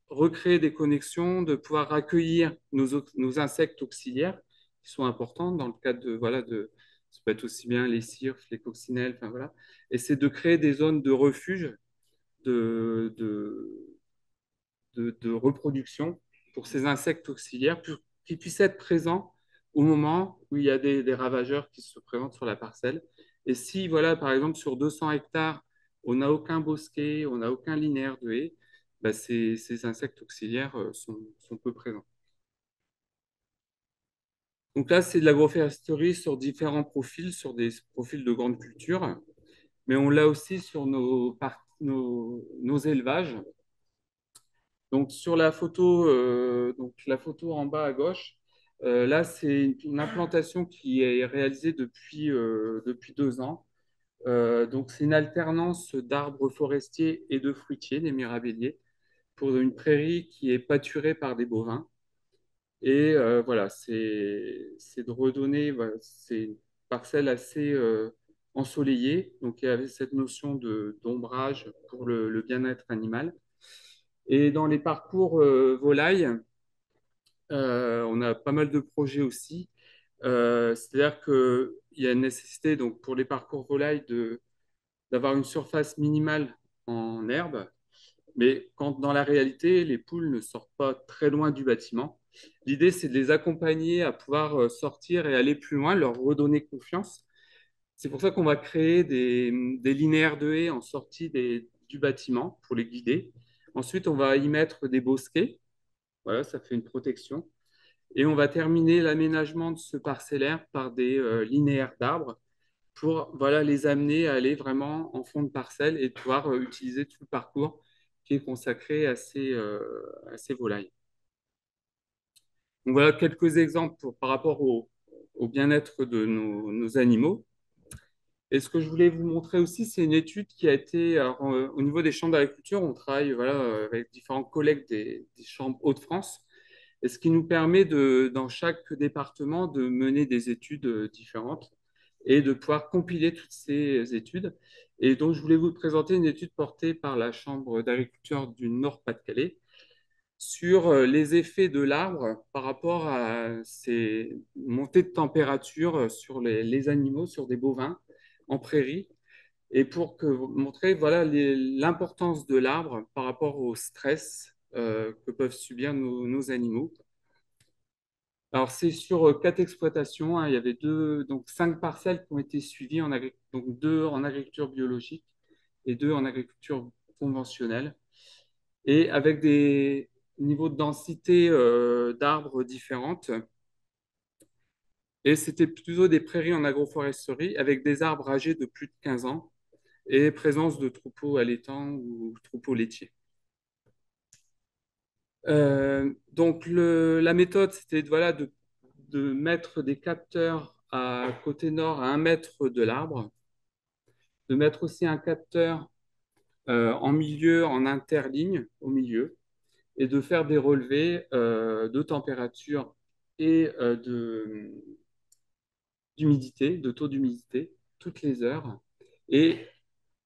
recréer des connexions, de pouvoir accueillir nos insectes auxiliaires qui sont importants dans le cadre ça peut être aussi bien les cirques, les coccinelles, enfin voilà. Et c'est de créer des zones de refuge, de, de, de reproduction pour ces insectes auxiliaires, pour qu'ils puissent être présents au moment où il y a des ravageurs qui se présentent sur la parcelle. Et si, voilà, par exemple, sur 200 hectares, on n'a aucun bosquet, on n'a aucun linéaire de haies, ces insectes auxiliaires sont peu présents. Donc là, c'est de l'agroforesterie sur différents profils, sur des profils de grande culture, mais on l'a aussi sur nos élevages. Donc sur la photo en bas à gauche, là c'est une implantation qui est réalisée depuis 2 ans. Donc c'est une alternance d'arbres forestiers et de fruitiers, des mirabelliers, pour une prairie qui est pâturée par des bovins. Et voilà, c'est de redonner, voilà, c'est une parcelle assez ensoleillée, donc il y avait cette notion d'ombrage pour le bien-être animal. Et dans les parcours volailles, on a pas mal de projets aussi. C'est-à-dire qu'il y a une nécessité donc, pour les parcours volailles d'avoir une surface minimale en herbe. Mais quand dans la réalité, les poules ne sortent pas très loin du bâtiment, l'idée, c'est de les accompagner à pouvoir sortir et aller plus loin, leur redonner confiance. C'est pour ça qu'on va créer des linéaires de haies en sortie du bâtiment pour les guider. Ensuite, on va y mettre des bosquets. Voilà, ça fait une protection. Et on va terminer l'aménagement de ce parcellaire par des linéaires d'arbres pour voilà, les amener à aller vraiment en fond de parcelle et pouvoir utiliser tout le parcours qui est consacré à ces volailles. Donc voilà quelques exemples par rapport au bien-être de nos animaux. Et ce que je voulais vous montrer aussi, c'est une étude qui a été, alors, au niveau des chambres d'agriculture, on travaille voilà, avec différents collègues des chambres Hauts-de-France, et ce qui nous permet dans chaque département de mener des études différentes et de pouvoir compiler toutes ces études. Et donc, je voulais vous présenter une étude portée par la Chambre d'agriculture du Nord-Pas-de-Calais sur les effets de l'arbre par rapport à ces montées de température sur les animaux, sur des bovins en prairie, et pour montrer voilà, l'importance de l'arbre par rapport au stress que peuvent subir nos animaux. Alors, c'est sur 4 exploitations, hein. Il y avait donc 5 parcelles qui ont été suivies donc 2 en agriculture biologique et 2 en agriculture conventionnelle, et avec des niveaux de densité d'arbres différentes. Et c'était plutôt des prairies en agroforesterie avec des arbres âgés de plus de 15 ans et présence de troupeaux allaitants ou troupeaux laitiers. Donc, la méthode, c'était voilà, de mettre des capteurs à côté nord à 1 mètre de l'arbre, de mettre aussi un capteur en milieu, en interligne au milieu, et de faire des relevés de température et d'humidité, de taux d'humidité, toutes les heures. Et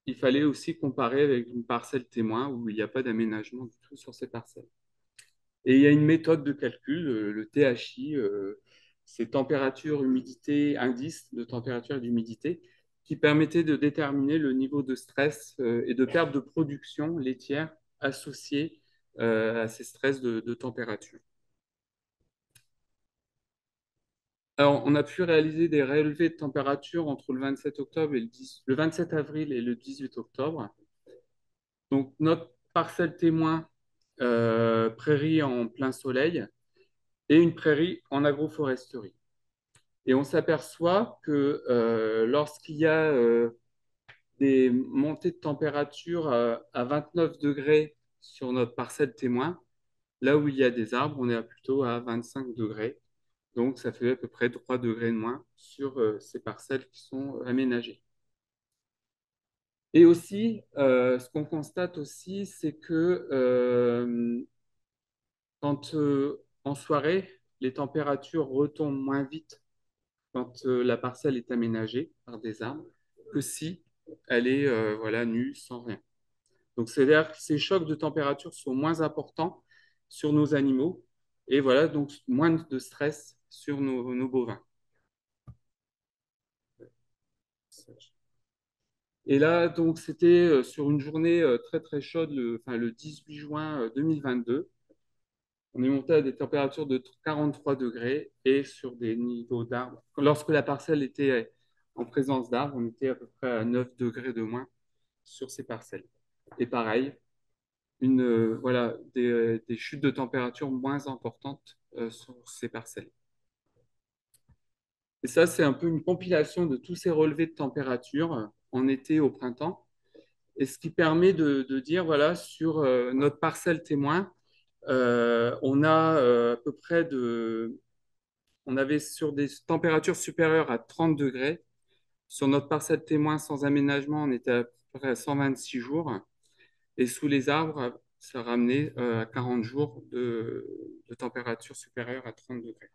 il fallait aussi comparer avec une parcelle témoin où il n'y a pas d'aménagement du tout sur ces parcelles. Et il y a une méthode de calcul, le THI, c'est température, humidité, indice de température et d'humidité, qui permettait de déterminer le niveau de stress et de perte de production laitière associée à ces stress de température. Alors, on a pu réaliser des relevés de température entre le 27 octobre et le 27 avril et le 18 octobre. Donc, notre parcelle témoin, prairie en plein soleil, et une prairie en agroforesterie. Et on s'aperçoit que lorsqu'il y a des montées de température à 29 degrés sur notre parcelle témoin, là où il y a des arbres, on est plutôt à 25 degrés. Donc, ça fait à peu près 3 degrés de moins sur ces parcelles qui sont aménagées. Et aussi, ce qu'on constate aussi, c'est que quand en soirée, les températures retombent moins vite quand la parcelle est aménagée par des arbres que si elle est voilà, nue, sans rien. Donc, c'est-à-dire que ces chocs de température sont moins importants sur nos animaux et voilà, donc moins de stress sur nos bovins. Et là, donc, c'était sur une journée très très chaude, le 18 juin 2022. On est monté à des températures de 43 degrés et sur des niveaux d'arbres. Lorsque la parcelle était en présence d'arbres, on était à peu près à 9 degrés de moins sur ces parcelles. Et pareil, voilà, des chutes de température moins importantes sur ces parcelles. Et ça, c'est un peu une compilation de tous ces relevés de température en été, au printemps. Et ce qui permet de dire, voilà, sur notre parcelle témoin, on a à peu près on avait sur des températures supérieures à 30 degrés. Sur notre parcelle témoin sans aménagement, on était à peu près à 126 jours. Et sous les arbres, ça ramenait à 40 jours de température supérieure à 30 degrés.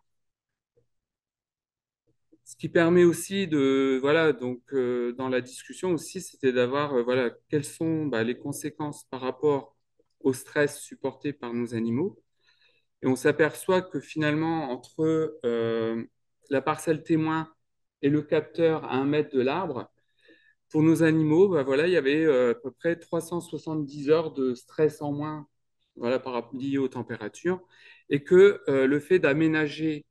Ce qui permet aussi voilà, donc dans la discussion aussi, c'était d'avoir, voilà, quelles sont les conséquences par rapport au stress supporté par nos animaux. Et on s'aperçoit que finalement, entre la parcelle témoin et le capteur à 1 mètre de l'arbre, pour nos animaux, bah voilà, il y avait à peu près 370 heures de stress en moins, voilà, lié aux températures, et que le fait d'aménager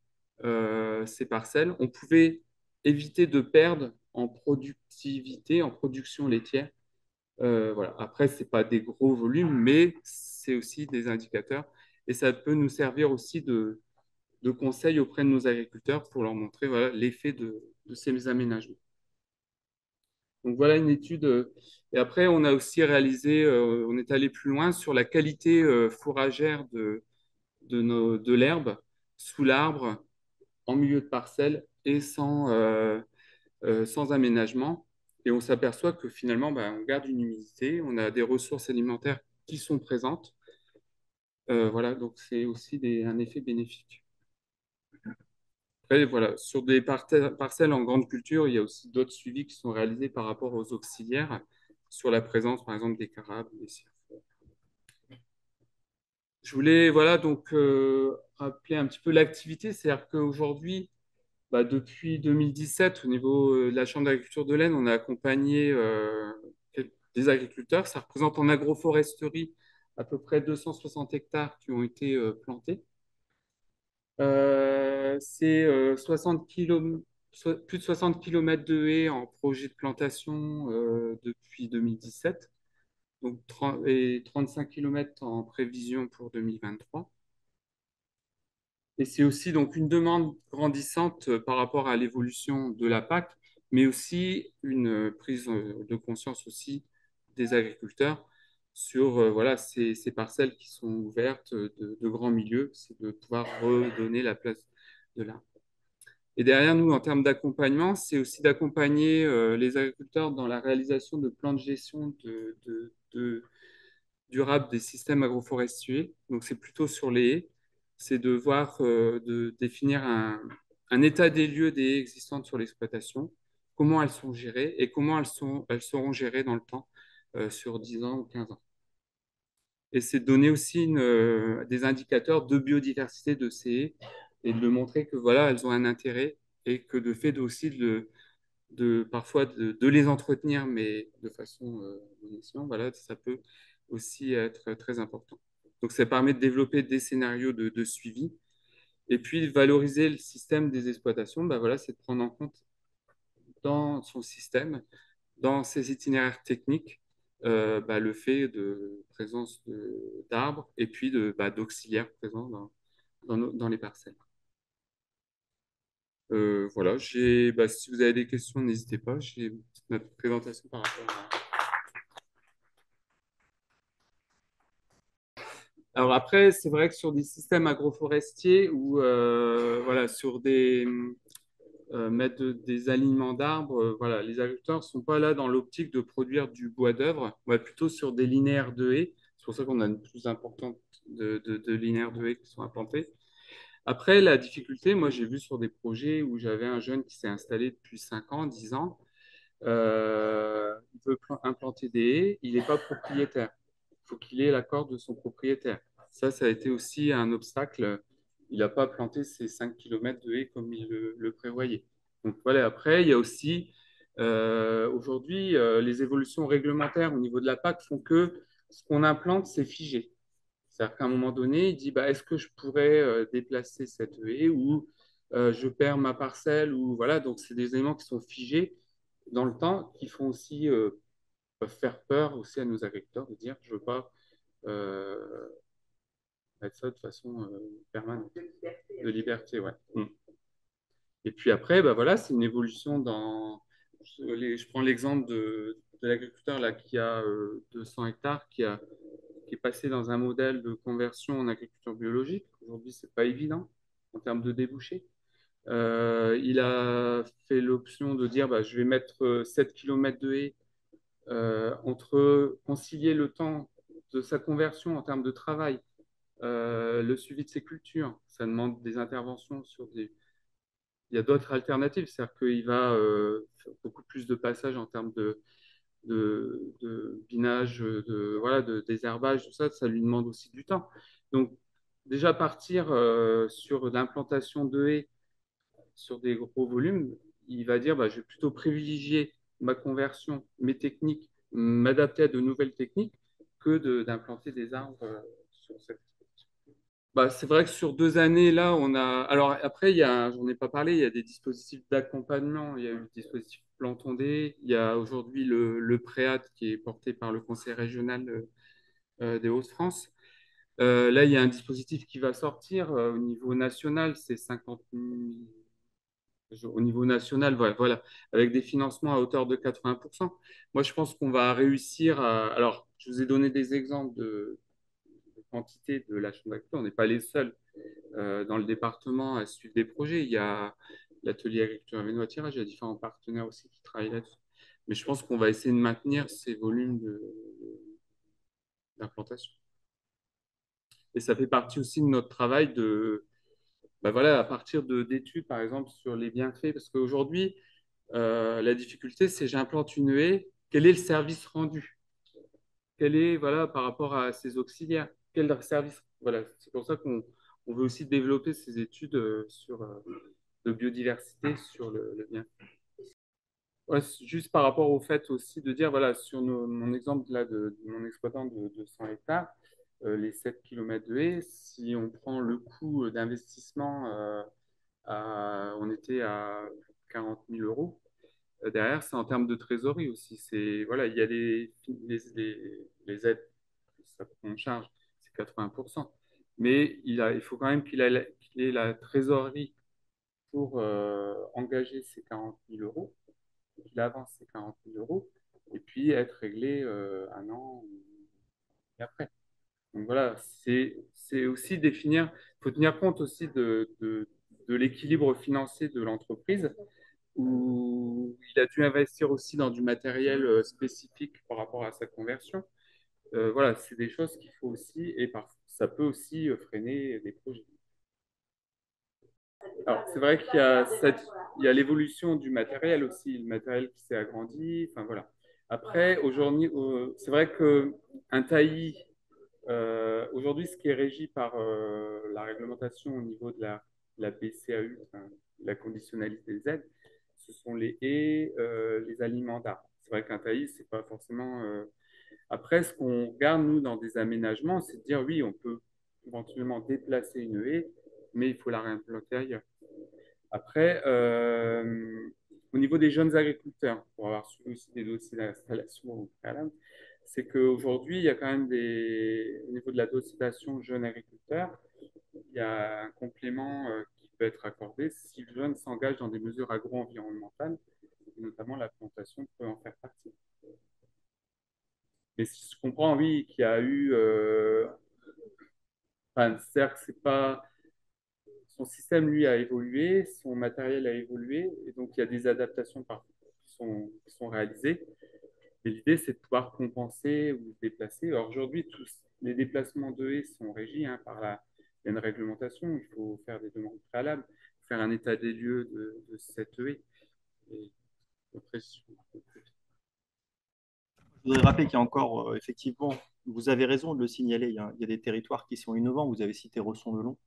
ces parcelles, on pouvait éviter de perdre en productivité, en production laitière. Voilà. Après, ce n'est pas des gros volumes, mais c'est aussi des indicateurs, et ça peut nous servir aussi de conseils auprès de nos agriculteurs pour leur montrer voilà, l'effet de ces aménagements. Donc voilà une étude. Et après, on a aussi réalisé, on est allé plus loin sur la qualité fourragère de l'herbe sous l'arbre, en milieu de parcelle et sans aménagement. Et on s'aperçoit que finalement, bah, on garde une humidité, on a des ressources alimentaires qui sont présentes. Voilà, donc c'est aussi un effet bénéfique. Après, voilà, sur des parcelles en grande culture, il y a aussi d'autres suivis qui sont réalisés par rapport aux auxiliaires, sur la présence, par exemple, des carabes, des cirques. Je voulais, voilà, donc rappeler un petit peu l'activité, c'est-à-dire qu'aujourd'hui, bah, depuis 2017, au niveau de la Chambre d'agriculture de l'Aisne, on a accompagné des agriculteurs. Ça représente en agroforesterie à peu près 260 hectares qui ont été plantés. C'est 60 plus de 60 km de haies en projet de plantation depuis 2017, donc et 35 km en prévision pour 2023. Et c'est aussi donc une demande grandissante par rapport à l'évolution de la PAC, mais aussi une prise de conscience aussi des agriculteurs sur voilà, ces parcelles qui sont ouvertes de grands milieux, c'est de pouvoir redonner la place de l'arbre. Et derrière nous, en termes d'accompagnement, c'est aussi d'accompagner les agriculteurs dans la réalisation de plans de gestion durable des systèmes agroforestiers. Donc, c'est plutôt sur les haies. C'est de voir, de définir un état des lieux des haies existantes sur l'exploitation, comment elles sont gérées et comment elles seront gérées dans le temps, sur 10 ans ou 15 ans. Et c'est de donner aussi des indicateurs de biodiversité de ces haies et de montrer que voilà, elles ont un intérêt et que de fait aussi parfois de les entretenir, mais de façon voilà, ça peut aussi être très important. Donc, ça permet de développer des scénarios de suivi et puis valoriser le système des exploitations. Ben voilà, c'est de prendre en compte dans son système, dans ses itinéraires techniques, le fait de présence d'arbres et puis d'auxiliaires présents dans les parcelles. Voilà, si vous avez des questions, n'hésitez pas. J'ai notre présentation par rapport à... Alors après, c'est vrai que sur des systèmes agroforestiers ou voilà, sur mettre des alignements d'arbres, voilà, les agriculteurs ne sont pas là dans l'optique de produire du bois d'œuvre, on va plutôt sur des linéaires de haies. C'est pour ça qu'on a une plus importante de linéaires de haies qui sont implantés. Après, la difficulté, moi j'ai vu sur des projets où j'avais un jeune qui s'est installé depuis 5 ans, 10 ans, il veut implanter des haies, il n'est pas propriétaire. Il faut qu'il ait l'accord de son propriétaire. Ça a été aussi un obstacle. Il n'a pas planté ses 5 km de haies comme il le prévoyait. Donc voilà, après, il y a aussi, aujourd'hui, les évolutions réglementaires au niveau de la PAC font que ce qu'on implante, c'est figé. C'est-à-dire qu'à un moment donné, il dit, bah, est-ce que je pourrais déplacer cette haie ou je perds ma parcelle ou voilà. Donc, c'est des éléments qui sont figés dans le temps qui font aussi peuvent faire peur aussi à nos agriculteurs de dire, je ne veux pas mettre ça de façon permanente. De liberté, ouais. Et puis après, bah, voilà, c'est une évolution je prends l'exemple de l'agriculteur là, qui a 200 hectares, qui est passé dans un modèle de conversion en agriculture biologique. Aujourd'hui, ce n'est pas évident en termes de débouchés. Il a fait l'option de dire bah, je vais mettre 7 km de haies entre concilier le temps de sa conversion en termes de travail, le suivi de ses cultures. Ça demande des interventions sur des. Il y a d'autres alternatives, c'est-à-dire qu'il va faire beaucoup plus de passages en termes de binage, voilà, de désherbage, tout ça, ça lui demande aussi du temps. Donc, déjà partir sur l'implantation de haies sur des gros volumes, il va dire bah, je vais plutôt privilégier ma conversion, mes techniques, m'adapter à de nouvelles techniques que d'implanter des arbres sur cette. Bah, c'est vrai que sur 2 années, là, on a. Alors après, j'en ai pas parlé, il y a des dispositifs d'accompagnement. Il y a eu le dispositif Plantondé. Il y a aujourd'hui le Préat qui est porté par le Conseil régional des Hauts-de-France. Là, il y a un dispositif qui va sortir au niveau national, c'est 50 000 au niveau national, voilà, voilà, avec des financements à hauteur de 80%. Moi, je pense qu'on va réussir à. Alors, je vous ai donné des exemples de quantité de la chambre d'agriculture. On n'est pas les seuls dans le département à suivre des projets. Il y a l'atelier agriculture et véno-tirage, il y a différents partenaires aussi qui travaillent là-dessus. Mais je pense qu'on va essayer de maintenir ces volumes d'implantation. Et ça fait partie aussi de notre travail bah voilà, à partir d'études, par exemple, sur les bienfaits. Parce qu'aujourd'hui, la difficulté, c'est j'implante une haie, quel est le service rendu? Quel est, voilà, par rapport à ces auxiliaires? Quel service? Voilà, c'est pour ça qu'on veut aussi développer ces études de biodiversité sur le bien. Ouais, juste par rapport au fait aussi de dire, voilà, sur mon exemple là de mon exploitant de 100 hectares, les 7 km de haies, si on prend le coût d'investissement, on était à 40 000 euros. Derrière, c'est en termes de trésorerie aussi. Voilà, il y a les aides, ça prend en charge, c'est 80%. Mais il faut quand même qu'il ait la trésorerie pour engager ces 40 000 euros, qu'il avance ces 40 000 euros, et puis être réglé un an et après. Donc voilà, c'est aussi définir, il faut tenir compte aussi de l'équilibre financier de l'entreprise, où il a dû investir aussi dans du matériel spécifique par rapport à sa conversion. Voilà, c'est des choses qu'il faut aussi, et parfois, ça peut aussi freiner des projets. Alors, c'est vrai il y a l'évolution du matériel aussi, le matériel qui s'est agrandi, enfin voilà. Après, aujourd'hui, c'est vrai qu'un taillis, aujourd'hui, ce qui est régi par la réglementation au niveau de la BCAU, enfin, la conditionnalité des aides, ce sont les haies, les aliments d'arbres. C'est vrai qu'un taillis, c'est pas forcément. Après, ce qu'on regarde, nous, dans des aménagements, c'est de dire oui, on peut éventuellement déplacer une haie, mais il faut la réimplanter ailleurs. Après, au niveau des jeunes agriculteurs, pour avoir suivi aussi des dossiers d'installation au préalable, c'est qu'aujourd'hui, il y a quand même au niveau de la dotation jeunes agriculteurs, il y a un complément qui peut être accordé si le jeune s'engage dans des mesures agro-environnementales, notamment la plantation peut en faire partie. Mais je comprends, oui, qu'il y a eu. Enfin, c'est-à-dire que c'est pas. Son système, lui, a évolué, son matériel a évolué, et donc il y a des adaptations qui sont réalisées. Et l'idée, c'est de pouvoir compenser ou déplacer. Alors aujourd'hui, tous les déplacements de haies sont régis il y a une réglementation, il faut faire des demandes préalables, faire un état des lieux de cette haie. Et après, Je voudrais rappeler qu'il y a encore, effectivement, vous avez raison de le signaler, il y a des territoires qui sont innovants. Vous avez cité Resson-le-Long.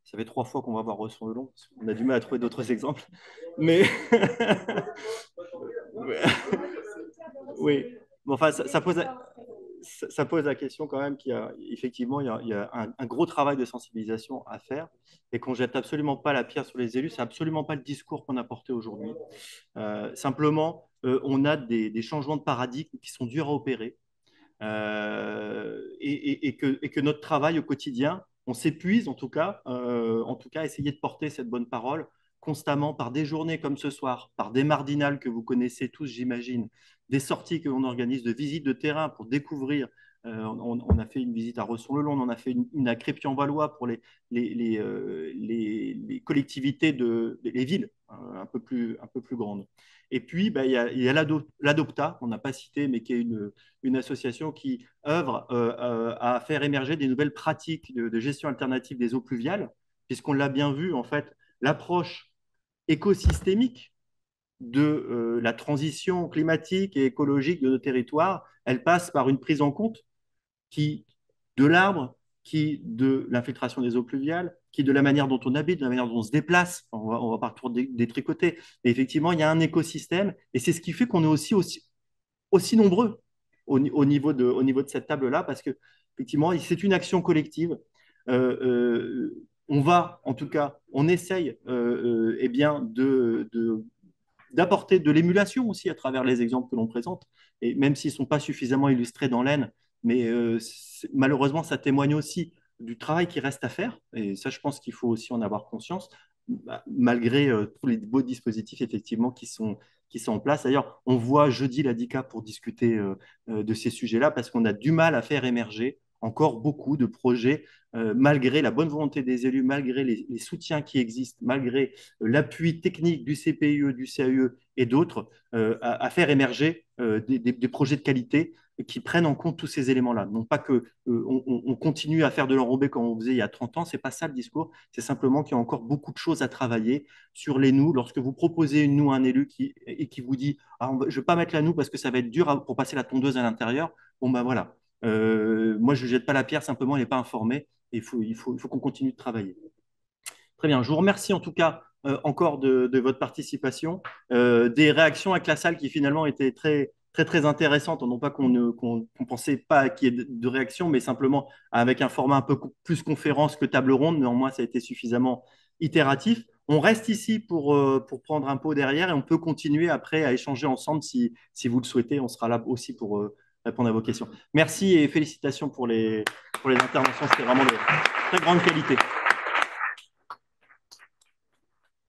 Ça fait 3 fois qu'on va voir Resson-le-Long. On a du mal à trouver d'autres exemples. Mais oui, bon, enfin, ça pose la question quand même qu'il y a effectivement il y a un gros travail de sensibilisation à faire et qu'on jette absolument pas la pierre sur les élus. C'est absolument pas le discours qu'on a porté aujourd'hui. Simplement, on a des changements de paradigme qui sont durs à opérer et que notre travail au quotidien, on s'épuise en tout cas, essayer de porter cette bonne parole constamment par des journées comme ce soir, par des mardinales que vous connaissez tous, j'imagine, des sorties que l'on organise, de visites de terrain pour découvrir. On a fait une visite à Resson-le-Long, on en a fait une à Crépy-en-Valois pour les collectivités les villes un peu plus grandes. Et puis, bah, il y a l'Adopta, qu'on n'a pas cité, mais qui est une association qui œuvre à faire émerger des nouvelles pratiques de gestion alternative des eaux pluviales, puisqu'on l'a bien vu, en fait, l'approche écosystémique de la transition climatique et écologique de nos territoires, elle passe par une prise en compte de l'arbre, qui de l'infiltration des eaux pluviales, qui de la manière dont on habite, de la manière dont on se déplace. On va pas tout détricoter. Et effectivement, il y a un écosystème et c'est ce qui fait qu'on est aussi nombreux au niveau de cette table-là parce que effectivement, c'est une action collective. On va, en tout cas, on essaye eh bien, d'apporter de l'émulation aussi à travers les exemples que l'on présente. Et même s'ils ne sont pas suffisamment illustrés dans l'Aisne, mais malheureusement, ça témoigne aussi du travail qui reste à faire. Et ça, je pense qu'il faut aussi en avoir conscience, malgré tous les beaux dispositifs, effectivement, qui sont en place. D'ailleurs, on voit jeudi la DICA pour discuter de ces sujets-là, parce qu'on a du mal à faire émerger encore beaucoup de projets, malgré la bonne volonté des élus, malgré les soutiens qui existent, malgré l'appui technique du CPIE, du CAUE et d'autres, à faire émerger des projets de qualité qui prennent en compte tous ces éléments-là. Non pas qu'on continue à faire de l'enrobé comme on faisait il y a 30 ans, ce n'est pas ça le discours, c'est simplement qu'il y a encore beaucoup de choses à travailler sur les noues. Lorsque vous proposez une noue à un élu qui vous dit ah, je ne vais pas mettre la noue parce que ça va être dur pour passer la tondeuse à l'intérieur, bon ben voilà. Moi, je ne jette pas la pierre, simplement, il n'est pas informé. Il faut qu'on continue de travailler. Très bien. Je vous remercie en tout cas encore de votre participation, des réactions avec la salle qui finalement étaient très, très, très intéressantes. Non pas qu'on ne pensait pas qu'il y ait de réactions, mais simplement avec un format un peu plus conférence que table ronde. Néanmoins, ça a été suffisamment itératif. On reste ici pour prendre un pot derrière et on peut continuer après à échanger ensemble si vous le souhaitez. On sera là aussi pour répondre à vos questions. Merci et félicitations pour les interventions. C'était vraiment de très grande qualité.